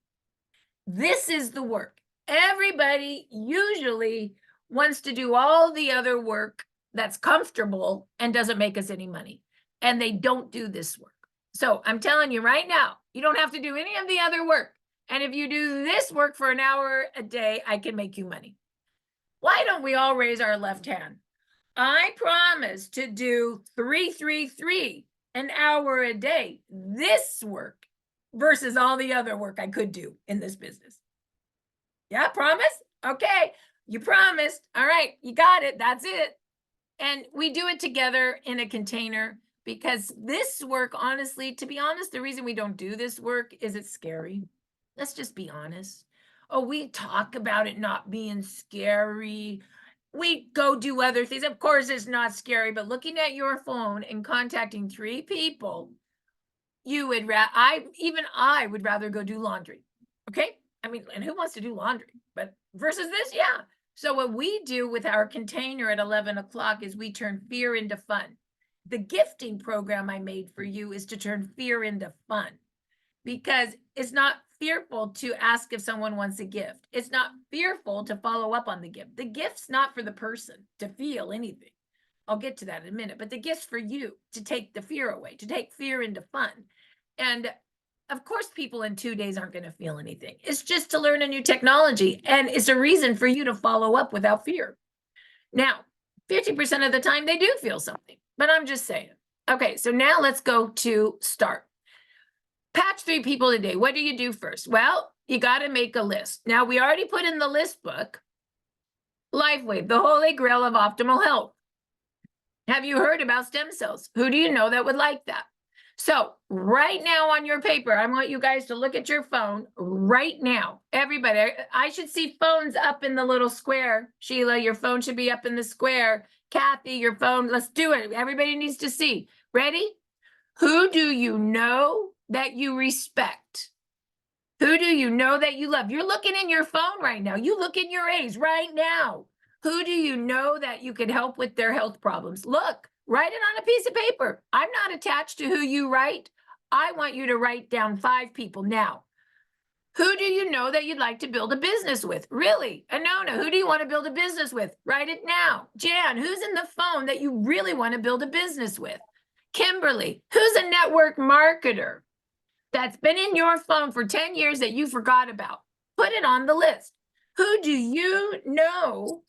This is the work. Everybody usually wants to do all the other work that's comfortable and doesn't make us any money. And they don't do this work. So I'm telling you right now, you don't have to do any of the other work. And if you do this work for an hour a day, I can make you money. Why don't we all raise our left hand? I promise to do 333 an hour a day, this work versus all the other work I could do in this business. Yeah, promise? Okay, you promised. All right, you got it. That's it. And we do it together in a container because this work, honestly, to be honest, the reason we don't do this work is it's scary. Let's just be honest. Oh, we talk about it not being scary. We go do other things. Of course, it's not scary, but looking at your phone and contacting 3 people, you would I would rather go do laundry. Okay. I mean, and who wants to do laundry? But versus this, yeah. So what we do with our container at 11 o'clock is we turn fear into fun. The gifting program I made for you is to turn fear into fun because it's not fearful to ask if someone wants a gift. It's not fearful to follow up on the gift. The gift's not for the person to feel anything. I'll get to that in a minute, but the gift's for you to take the fear away, to take fear into fun. And of course, people in 2 days aren't going to feel anything. It's just to learn a new technology. And it's a reason for you to follow up without fear. Now, 50% of the time they do feel something, but I'm just saying. Okay, so now let's go to start. Patch 3 people a day. What do you do first? Well, you got to make a list. Now, we already put in the list book, LifeWave, the holy grail of optimal health. Have you heard about stem cells? Who do you know that would like that? So right now on your paper, I want you guys to look at your phone right now. Everybody, I should see phones up in the little square. Sheila, your phone should be up in the square. Kathy, your phone, let's do it. Everybody needs to see. Ready? Who do you know that you respect? Who do you know that you love? You're looking in your phone right now. You look in your A's right now. Who do you know that you could help with their health problems? Look, write it on a piece of paper. I'm not attached to who you write. I want you to write down 5 people now. Who do you know that you'd like to build a business with? Really? Anona, who do you want to build a business with? Write it now. Jan, who's in the phone that you really want to build a business with? Kimberly, who's a network marketer that's been in your phone for 10 years that you forgot about? Put it on the list. Who do you know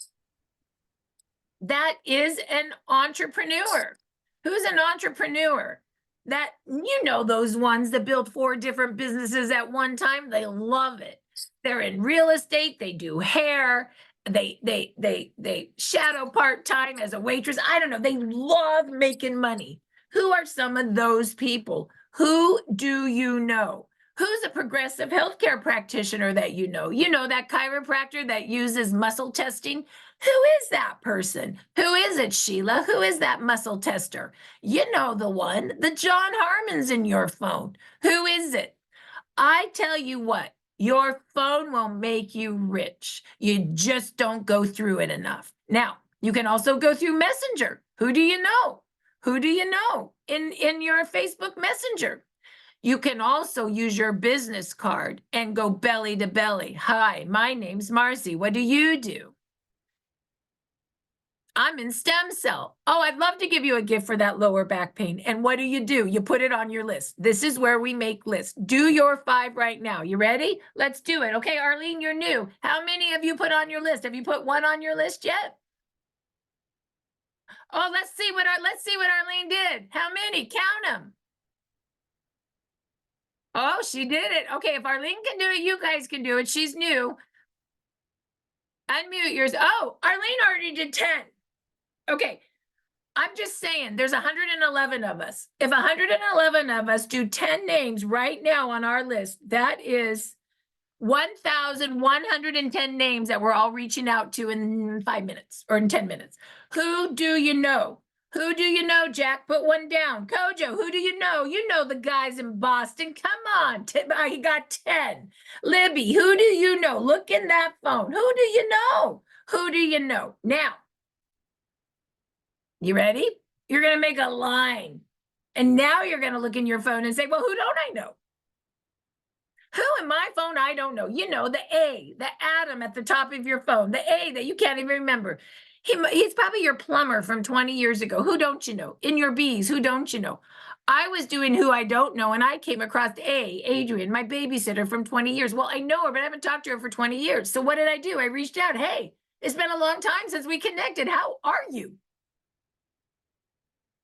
that is an entrepreneur? Who's an entrepreneur? That, you know, those ones that build 4 different businesses at one time, they love it. They're in real estate, they do hair, they shadow part-time as a waitress. I don't know, they love making money. Who are some of those people? Who do you know? Who's a progressive healthcare practitioner that you know? You know, that chiropractor that uses muscle testing? Who is that person? Who is it, Sheila? Who is that muscle tester? You know the one, the John Harmon's in your phone. Who is it? I tell you what, your phone will make you rich. You just don't go through it enough. Now, you can also go through Messenger. Who do you know? Who do you know in your Facebook Messenger? You can also use your business card and go belly to belly. Hi, my name's Marci. What do you do? I'm in stem cell. Oh, I'd love to give you a gift for that lower back pain. And what do? You put it on your list. This is where we make lists. Do your 5 right now. You ready? Let's do it. Okay, Arlene, you're new. How many have you put on your list? Have you put 1 on your list yet? Oh, let's see what Arlene did. How many? Count them. Oh, she did it. Okay, if Arlene can do it, you guys can do it. She's new. Unmute yours. Oh, Arlene already did 10. Okay, I'm just saying, there's 111 of us. If 111 of us do 10 names right now on our list, that is 1,110 names that we're all reaching out to in 5 minutes or in 10 minutes. Who do you know? Who do you know, Jack? Put 1 down. Kojo, who do you know? You know the guys in Boston. Come on. He got 10. Libby, who do you know? Look in that phone. Who do you know? Who do you know? Now, you ready? You're going to make a line. And now you're going to look in your phone and say, well, who don't I know? Who in my phone I don't know? You know, the A, the Adam at the top of your phone, the A that you can't even remember. He's probably your plumber from 20 years ago. Who don't you know? In your B's, who don't you know? I was doing who I don't know, and I came across Adrian, my babysitter from 20 years. Well, I know her, but I haven't talked to her for 20 years. So what did I do? I reached out. Hey, it's been a long time since we connected. How are you?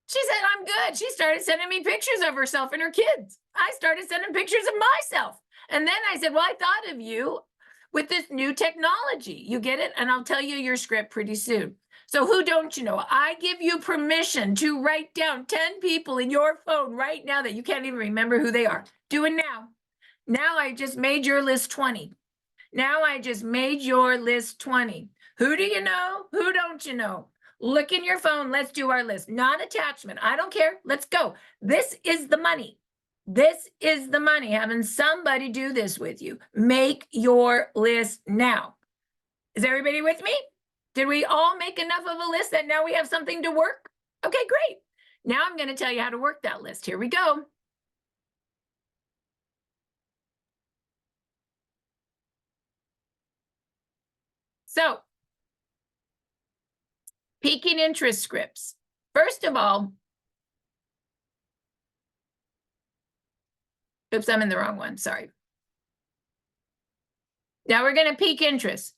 She said, I'm good. She started sending me pictures of herself and her kids. I started sending pictures of myself. And then I said, well, I thought of you with this new technology. You get it? And I'll tell you your script pretty soon. So who don't you know? I give you permission to write down 10 people in your phone right now that you can't even remember who they are. Do it now. Now I just made your list 20. Now I just made your list 20. Who do you know? Who don't you know? Look in your phone. Let's do our list. Non-attachment. I don't care. Let's go. This is the money. This is the money. Having somebody do this with you. Make your list now. Is everybody with me? Did we all make enough of a list that now we have something to work? Okay, great. Now I'm going to tell you how to work that list. Here we go. So, peaking interest scripts. First of all, oops, I'm in the wrong one. Sorry. Now we're going to peak interest.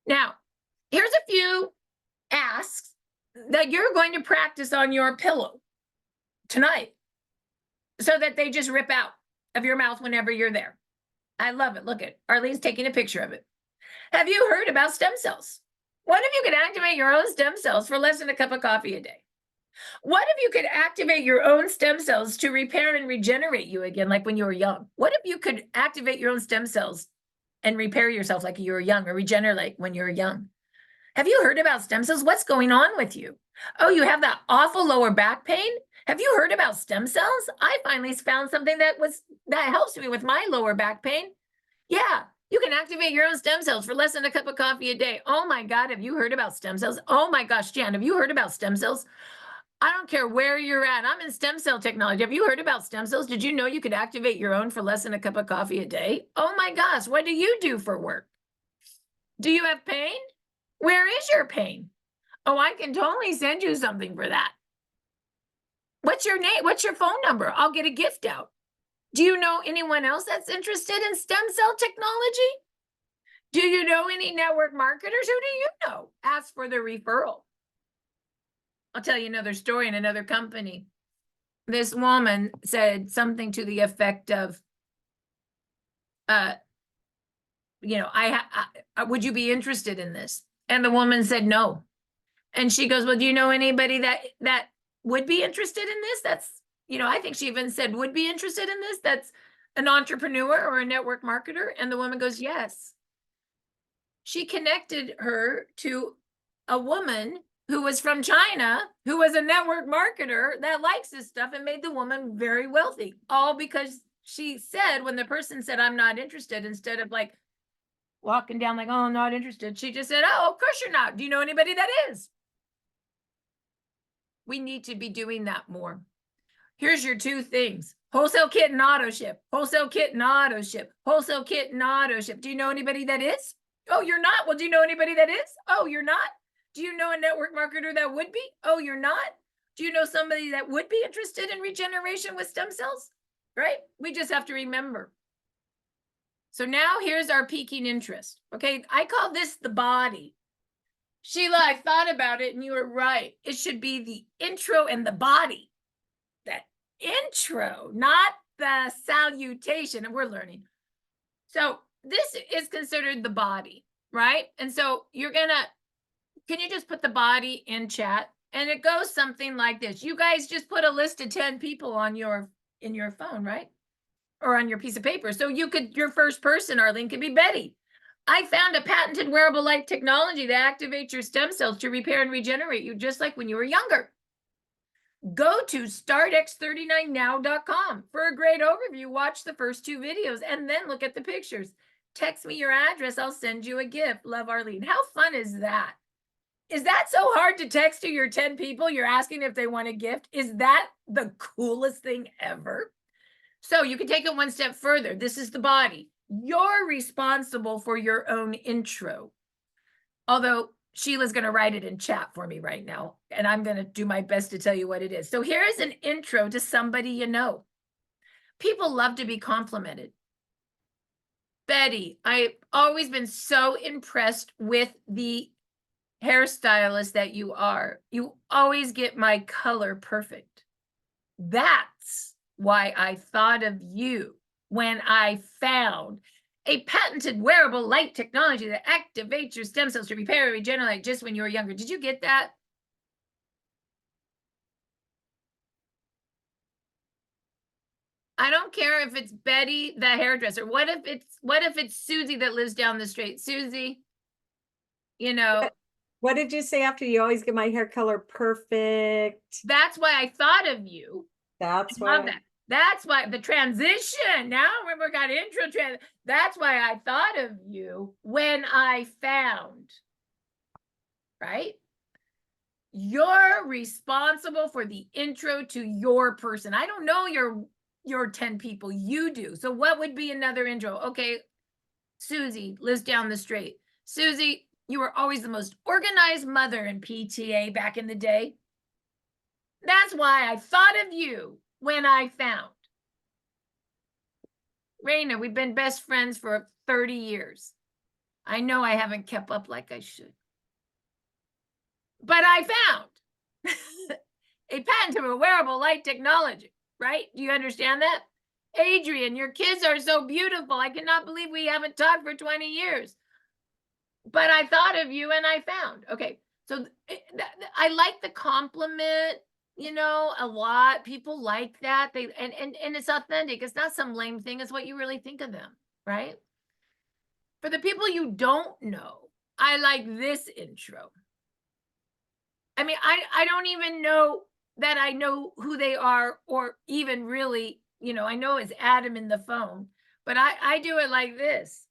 Now, here's a few asks that you're going to practice on your pillow tonight so that they just rip out of your mouth whenever you're there. I love it. Look at Arlene's taking a picture of it. Have you heard about stem cells? What if you could activate your own stem cells for less than a cup of coffee a day? What if you could activate your own stem cells to repair and regenerate you again, like when you were young? What if you could activate your own stem cells and repair yourself like you were young, or regenerate when you were young? Have you heard about stem cells? What's going on with you? Oh, you have that awful lower back pain? Have you heard about stem cells? I finally found something that helps me with my lower back pain. Yeah, you can activate your own stem cells for less than a cup of coffee a day. Oh my God, have you heard about stem cells? Oh my gosh, Jan, have you heard about stem cells? I don't care where you're at. I'm in stem cell technology. Have you heard about stem cells? Did you know you could activate your own for less than a cup of coffee a day? Oh my gosh, what do you do for work? Do you have pain? Where is your pain? Oh, I can totally send you something for that. What's your name? What's your phone number? I'll get a gift out. Do you know anyone else that's interested in stem cell technology? Do you know any network marketers? Who do you know? Ask for the referral. I'll tell you another story in another company. This woman said something to the effect of, would you be interested in this? And the woman said no. And she goes, well, do you know anybody that would be interested in this? That's, I think she even said would be interested in this. That's an entrepreneur or a network marketer. And the woman goes, yes. She connected her to a woman who was from China, who was a network marketer that likes this stuff, and made the woman very wealthy. All because she said, when the person said, I'm not interested, instead of like walking down like, oh, I'm not interested, she just said, oh, of course you're not. Do you know anybody that is? We need to be doing that more. Here's your two things: wholesale kit and auto ship, wholesale kit and auto ship, wholesale kit and auto ship. Do you know anybody that is? Oh, you're not? Well, do you know anybody that is? Oh, you're not? Do you know a network marketer that would be? Oh, you're not? Do you know somebody that would be interested in regeneration with stem cells? Right? We just have to remember. So now here's our peaking interest. Okay, I call this the body. Sheila, I thought about it and you were right. It should be the intro and the body. That intro, not the salutation. And we're learning. So this is considered the body, right? And so can you just put the body in chat? And it goes something like this. You guys just put a list of 10 people in your phone, right? Or on your piece of paper. So your first person, Arlene, could be Betty. I found a patented wearable light technology that activates your stem cells to repair and regenerate you, just like when you were younger. Go to startx39now.com for a great overview. Watch the first 2 videos and then look at the pictures. Text me your address. I'll send you a gift. Love, Arlene. How fun is that? Is that so hard to text to your 10 people? You're asking if they want a gift. Is that the coolest thing ever? So you can take it one step further. This is the body. You're responsible for your own intro. Although Sheila's going to write it in chat for me right now, and I'm going to do my best to tell you what it is. So here is an intro to somebody you know. People love to be complimented. Betty, I've always been so impressed with the hairstylist that you are. You always get my color perfect. That's why I thought of you when I found a patented wearable light technology that activates your stem cells to repair and regenerate just when you were younger. Did you get that? I don't care if it's Betty, the hairdresser. What if it's Susie that lives down the street? Susie, What did you say after you always get my hair color perfect? that's why I thought of you. That's I why. love that. That's why the transition. Now we got intro. That's why I thought of you when I found, right? You're responsible for the intro to your person. I don't know your 10 people. You do. So what would be another intro? Okay, Susie lives down the street. Susie, you were always the most organized mother in PTA back in the day. That's why I thought of you when I found. Raina, we've been best friends for 30 years. I know I haven't kept up like I should. But I found a patent to a wearable light technology, right? Do you understand that? Adrian, your kids are so beautiful. I cannot believe we haven't talked for 20 years. But I thought of you and I found. Okay, so I like the compliment, a lot. People like that. And it's authentic. It's not some lame thing. It's what you really think of them, right? For the people you don't know, I like this intro. I mean, I don't even know that I know who they are, or even really, I know it's Adam in the phone, but I do it like this.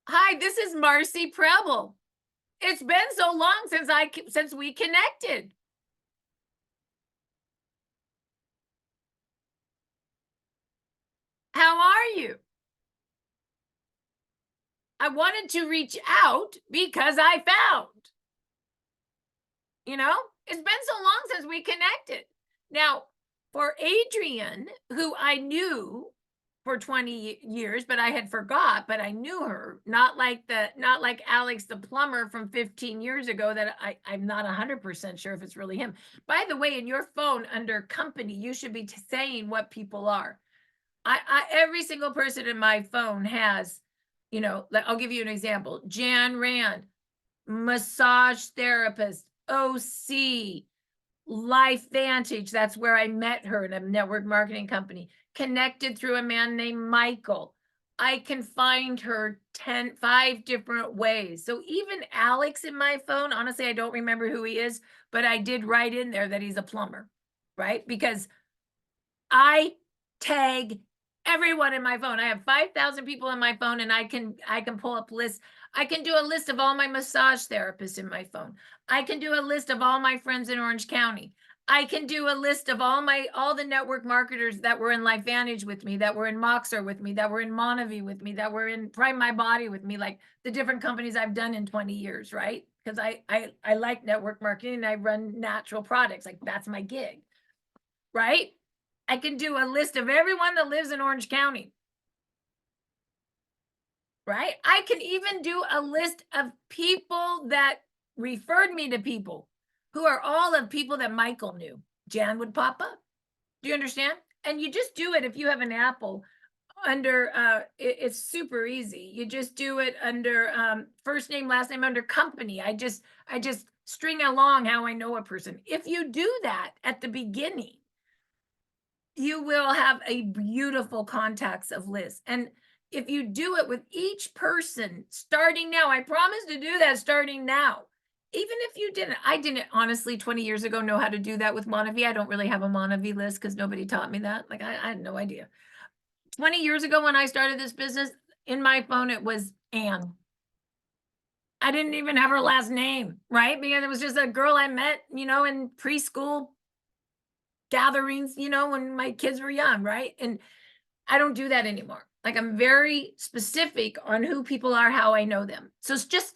Hi, this is Marci Preble. It's been so long since we connected. How are you? I wanted to reach out because I found. It's been so long since we connected. Now, for Adrian, who I knew for 20 years, but I had forgot, but I knew her. Not like Alex the plumber from 15 years ago that I'm not 100% sure if it's really him. By the way, in your phone under company, you should be saying what people are. Every single person in my phone has, you know, I'll give you an example. Jan Rand, massage therapist, OC, Life Vantage. That's where I met her in a network marketing company. Connected through a man named Michael. I can find her 5 different ways. So even Alex in my phone, honestly, I don't remember who he is, but I did write in there that he's a plumber, right? Because I tag everyone in my phone. I have 5,000 people in my phone, and I can pull up lists. I can do a list of all my massage therapists in my phone. I can do a list of all my friends in Orange County. I can do a list of all the network marketers that were in Life Vantage with me, that were in Moxer with me, that were in Monavie with me, that were in Prime My Body with me, like the different companies I've done in 20 years, right? Because I like network marketing and I run natural products. Like that's my gig, right? I can do a list of everyone that lives in Orange County. Right? I can even do a list of people that referred me to people who are all of people that Michael knew. Jan would pop up. Do you understand? And you just do it if you have an Apple under, it's super easy. You just do it under first name, last name, under company. I just string along how I know a person. If you do that at the beginning, you will have a beautiful contacts of lists. And if you do it with each person starting now, I promise to do that starting now. Even if you didn't, I didn't honestly 20 years ago know how to do that with Monavie. I don't really have a Monavie list because nobody taught me that. Like I had no idea. 20 years ago when I started this business, in my phone, it was Anne. I didn't even have her last name, right? Because it was just a girl I met, you know, in preschool gatherings, you know, when my kids were young, right? And I don't do that anymore. Like I'm very specific on who people are, how I know them. So it's just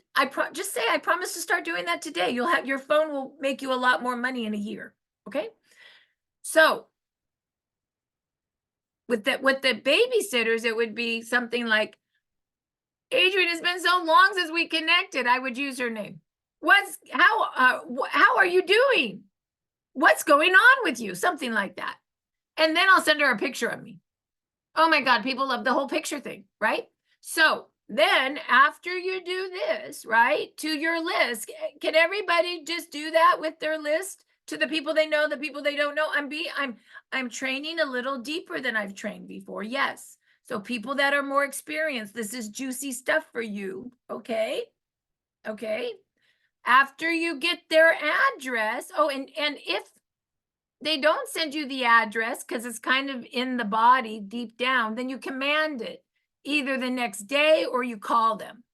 say I promise to start doing that today. You'll have your phone will make you a lot more money in a year. Okay. So with the babysitters, it would be something like, Adrian, it's been so long since we connected. I would use her name. How are you doing? What's going on with you? Something like that. And then I'll send her a picture of me. Oh my God, people love the whole picture thing, right? So then after you do this, right, to your list, can everybody just do that with their list to the people they know, the people they don't know? I'm training a little deeper than I've trained before. Yes. So people that are more experienced, this is juicy stuff for you. Okay. Okay. After you get their address. Oh, and if they don't send you the address because it's kind of in the body deep down, then you command it either the next day or you call them.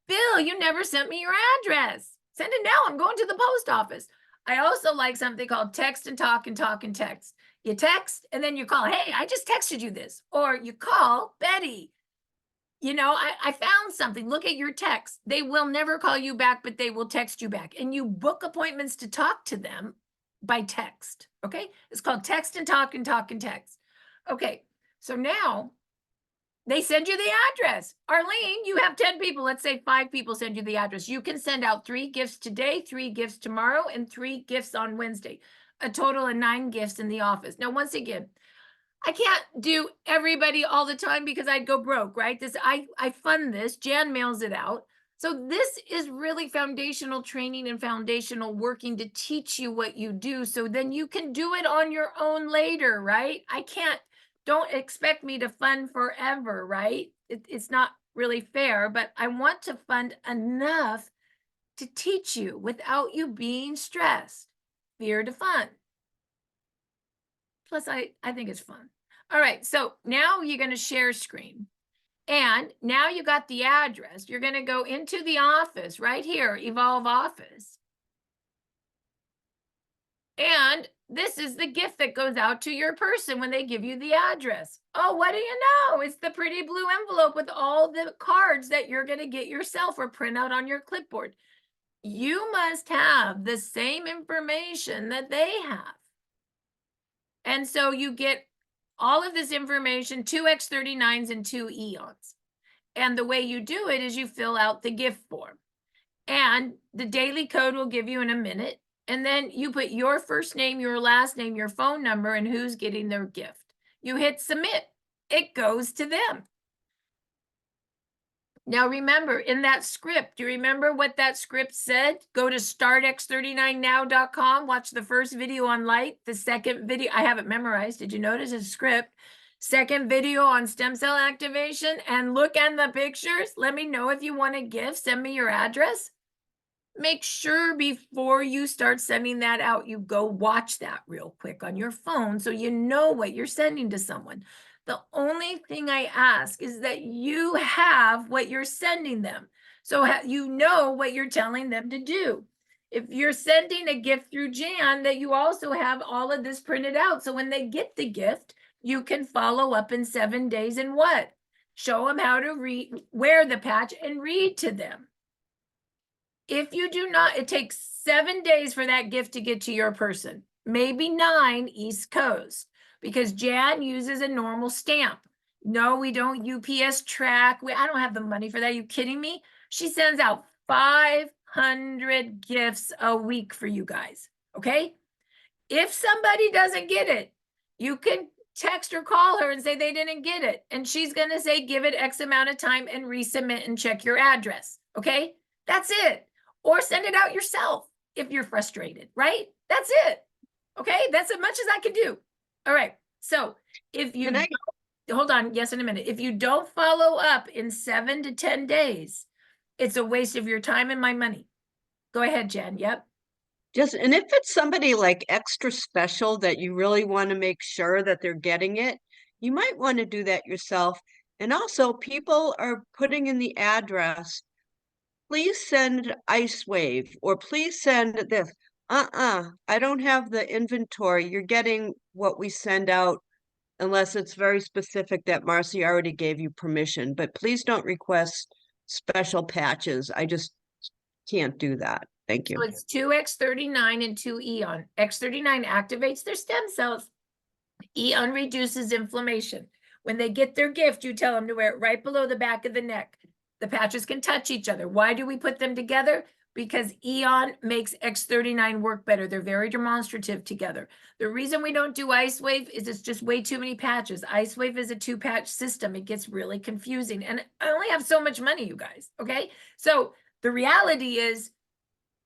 Bill, you never sent me your address. Send it now. I'm going to the post office. I also like something called text and talk and talk and text. You text and then you call, hey, I just texted you this. Or you call Betty. You know, I found something. Look at your text. They will never call you back, but they will text you back. And you book appointments to talk to them by text. Okay. It's called text and talk and talk and text. Okay. So now they send you the address. Arlene, you have 10 people. Let's say 5 people send you the address. You can send out 3 gifts today, 3 gifts tomorrow, and 3 gifts on Wednesday. A total of 9 gifts in the office. Now, once again, I can't do everybody all the time because I'd go broke, right? I fund this. Jan mails it out. So this is really foundational training and foundational working to teach you what you do. So then you can do it on your own later, right? Don't expect me to fund forever, right? It's not really fair, but I want to fund enough to teach you without you being stressed. Fear to fund. Plus, I think it's fun. All right, so now you're going to share screen. And now you got the address. You're going to go into the office right here, Evolve Office. And this is the gift that goes out to your person when they give you the address. Oh, what do you know? It's the pretty blue envelope with all the cards that you're going to get yourself or print out on your clipboard. You must have the same information that they have. And so you get all of this information, 2 X39s and 2 Eons. And the way you do it is you fill out the gift form. And the daily code will give you in a minute. And then you put your first name, your last name, your phone number, and who's getting their gift. You hit submit. It goes to them. Now remember, in that script, do you remember what that script said? Go to startx39now.com, watch the first video on light, the second video, I have it memorized. Did you notice it's a script? Second video on stem cell activation, and look at the pictures. Let me know if you want a gift. Send me your address. Make sure before you start sending that out, you go watch that real quick on your phone so you know what you're sending to someone. The only thing I ask is that you have what you're sending them. So you know what you're telling them to do. If you're sending a gift through Jan, that you also have all of this printed out. So when they get the gift, you can follow up in 7 days and what? Show them how to wear the patch and read to them. If you do not, it takes 7 days for that gift to get to your person, maybe 9 East Coast, because Jan uses a normal stamp. No, we don't UPS track. I don't have the money for that. Are you kidding me? She sends out 500 gifts a week for you guys, okay? If somebody doesn't get it, you can text or call her and say they didn't get it. And she's going to say, give it X amount of time and resubmit and check your address, okay? That's it. Or send it out yourself if you're frustrated, right? That's it. Okay, that's as much as I can do. All right, so if you hold on, yes, in a minute. If you don't follow up in 7 to 10 days, it's a waste of your time and my money. Go ahead, Jen. Yep. And if it's somebody like extra special that you really want to make sure that they're getting it, you might want to do that yourself. And also, people are putting in the address, please send Ice Wave, or please send this. I don't have the inventory. You're getting what we send out unless it's very specific that Marci already gave you permission. But please don't request special patches. I just can't do that. Thank you. So it's 2 X39 and 2 Eon. X39 activates their stem cells. Eon reduces inflammation. When they get their gift, you tell them to wear it right below the back of the neck. The patches can touch each other. Why do we put them together? Because Eon makes X39 work better. They're very demonstrative together. The reason we don't do Ice Wave is it's just way too many patches. Ice Wave is a 2-patch system. It gets really confusing. And I only have so much money, you guys, okay? So the reality is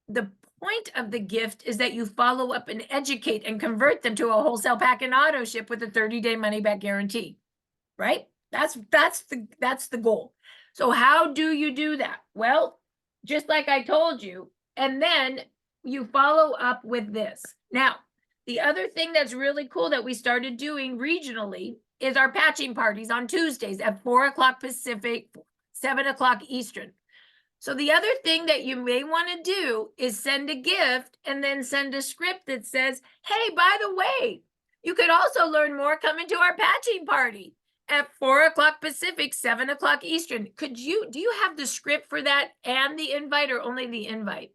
the point of the gift is that you follow up and educate and convert them to a wholesale pack and auto ship with a 30-day money-back guarantee, right? That's the goal. So how do you do that? Well, just like I told you, and then you follow up with this. Now, the other thing that's really cool that we started doing regionally is our patching parties on Tuesdays at 4 o'clock Pacific, 7 o'clock Eastern. So the other thing that you may want to do is send a gift and then send a script that says, hey, by the way, you could also learn more coming to our patching party at 4 o'clock Pacific, 7 o'clock Eastern. Do you have the script for that and the invite, or only the invite?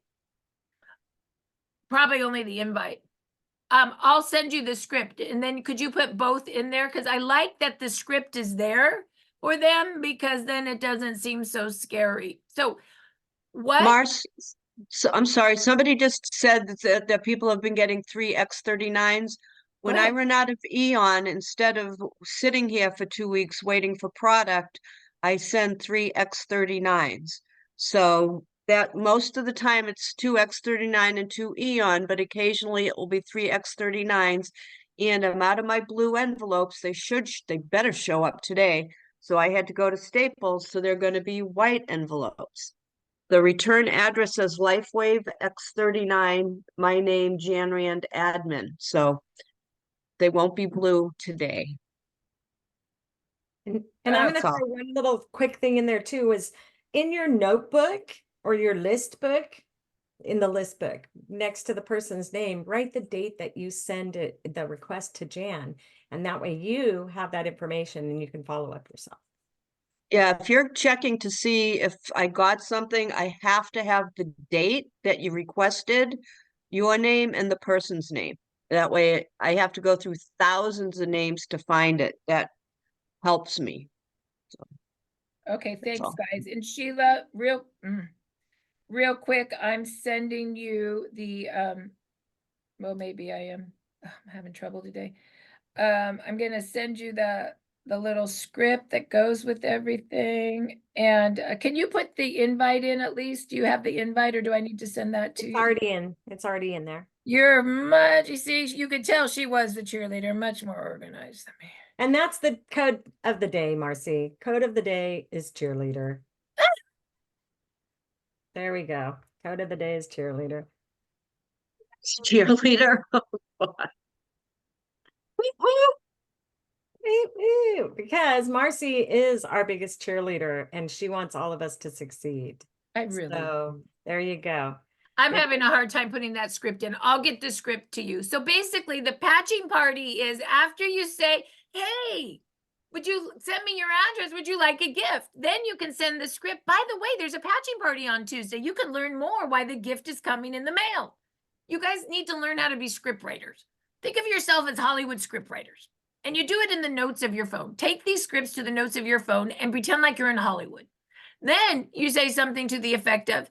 Probably only the invite. I'll send you the script, and then could you put both in there? Because I like that the script is there for them, because then it doesn't seem so scary. So what? Marci, so I'm sorry, somebody just said that people have been getting 3 X39s. When I run out of Eon, instead of sitting here for 2 weeks waiting for product, I send 3 X39s. So that most of the time it's 2 X39 and 2 Eon, but occasionally it will be 3 X39s. And I'm out of my blue envelopes. They better show up today. So I had to go to Staples, so they're going to be white envelopes. The return address says LifeWave X39, my name, Jan Rand admin. So they won't be blue today. And I'm going to That's all. throw one little quick thing in there too, is in your notebook or your list book, in the list book, next to the person's name, write the date that you send the request to Jan. And that way you have that information and you can follow up yourself. Yeah, if you're checking to see if I got something, I have to have the date that you requested, your name, and the person's name. That way I have to go through thousands of names to find it. That helps me. Okay, thanks, all. guys. And Sheila, real quick, I'm sending you the, well, maybe I am, I'm having trouble today. I'm gonna send you the little script that goes with everything. And can you put the invite in at least? Do you have the invite or do I need to send that to It's you? already in. It's already in there. You're much, you see, you could tell she was the cheerleader, much more organized than me. And that's the code of the day, Marcy. Code of the day is cheerleader. There we go. Code of the day is cheerleader. Cheerleader. Woo, woo, because Marcy is our biggest cheerleader and she wants all of us to succeed. I really. So there you go. I'm It- having a hard time putting that script in. I'll get the script to you. So basically, the patching party is after you say, hey, would you send me your address? Would you like a gift? Then you can send the script. By the way, there's a patching party on Tuesday. You can learn more why the gift is coming in the mail. You guys need to learn how to be script writers. Think of yourself as Hollywood script writers. And you do it in the notes of your phone. Take these scripts to the notes of your phone and pretend like you're in Hollywood. Then you say something to the effect of,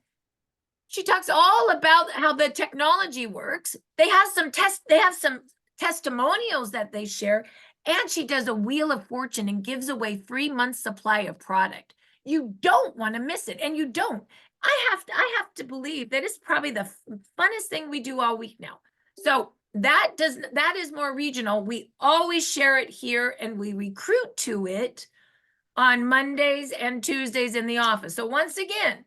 she talks all about how the technology works. They have some testimonials that they share, and she does a wheel of fortune and gives away 3 months supply of product. You don't want to miss it, and you don't. I have to believe that it's probably the funnest thing we do all week now. So that is more regional. We always share it here and we recruit to it on Mondays and Tuesdays in the office. So once again,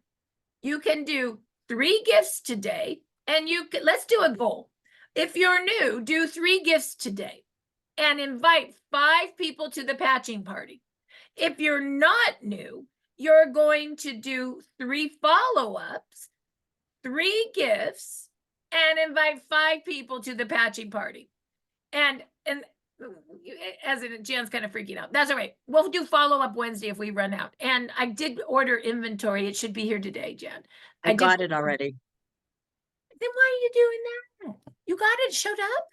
you can do 3 gifts today, and let's do a goal. If you're new, do 3 gifts today and invite 5 people to the patching party. If you're not new, you're going to do 3 follow-ups, 3 gifts, and invite 5 people to the patching party. And as in Jan's kind of freaking out. That's all right. We'll do follow-up Wednesday if we run out. And I did order inventory. It should be here today, Jan. I got it already. Then why are you doing that? You got it, showed up?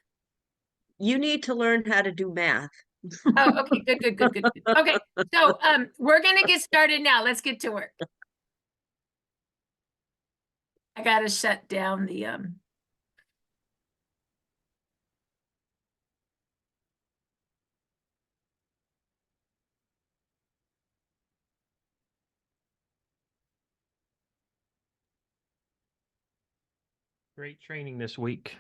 You need to learn how to do math. Oh, okay, good. Okay, so we're gonna get started now. Let's get to work. I gotta shut down the Great training this week.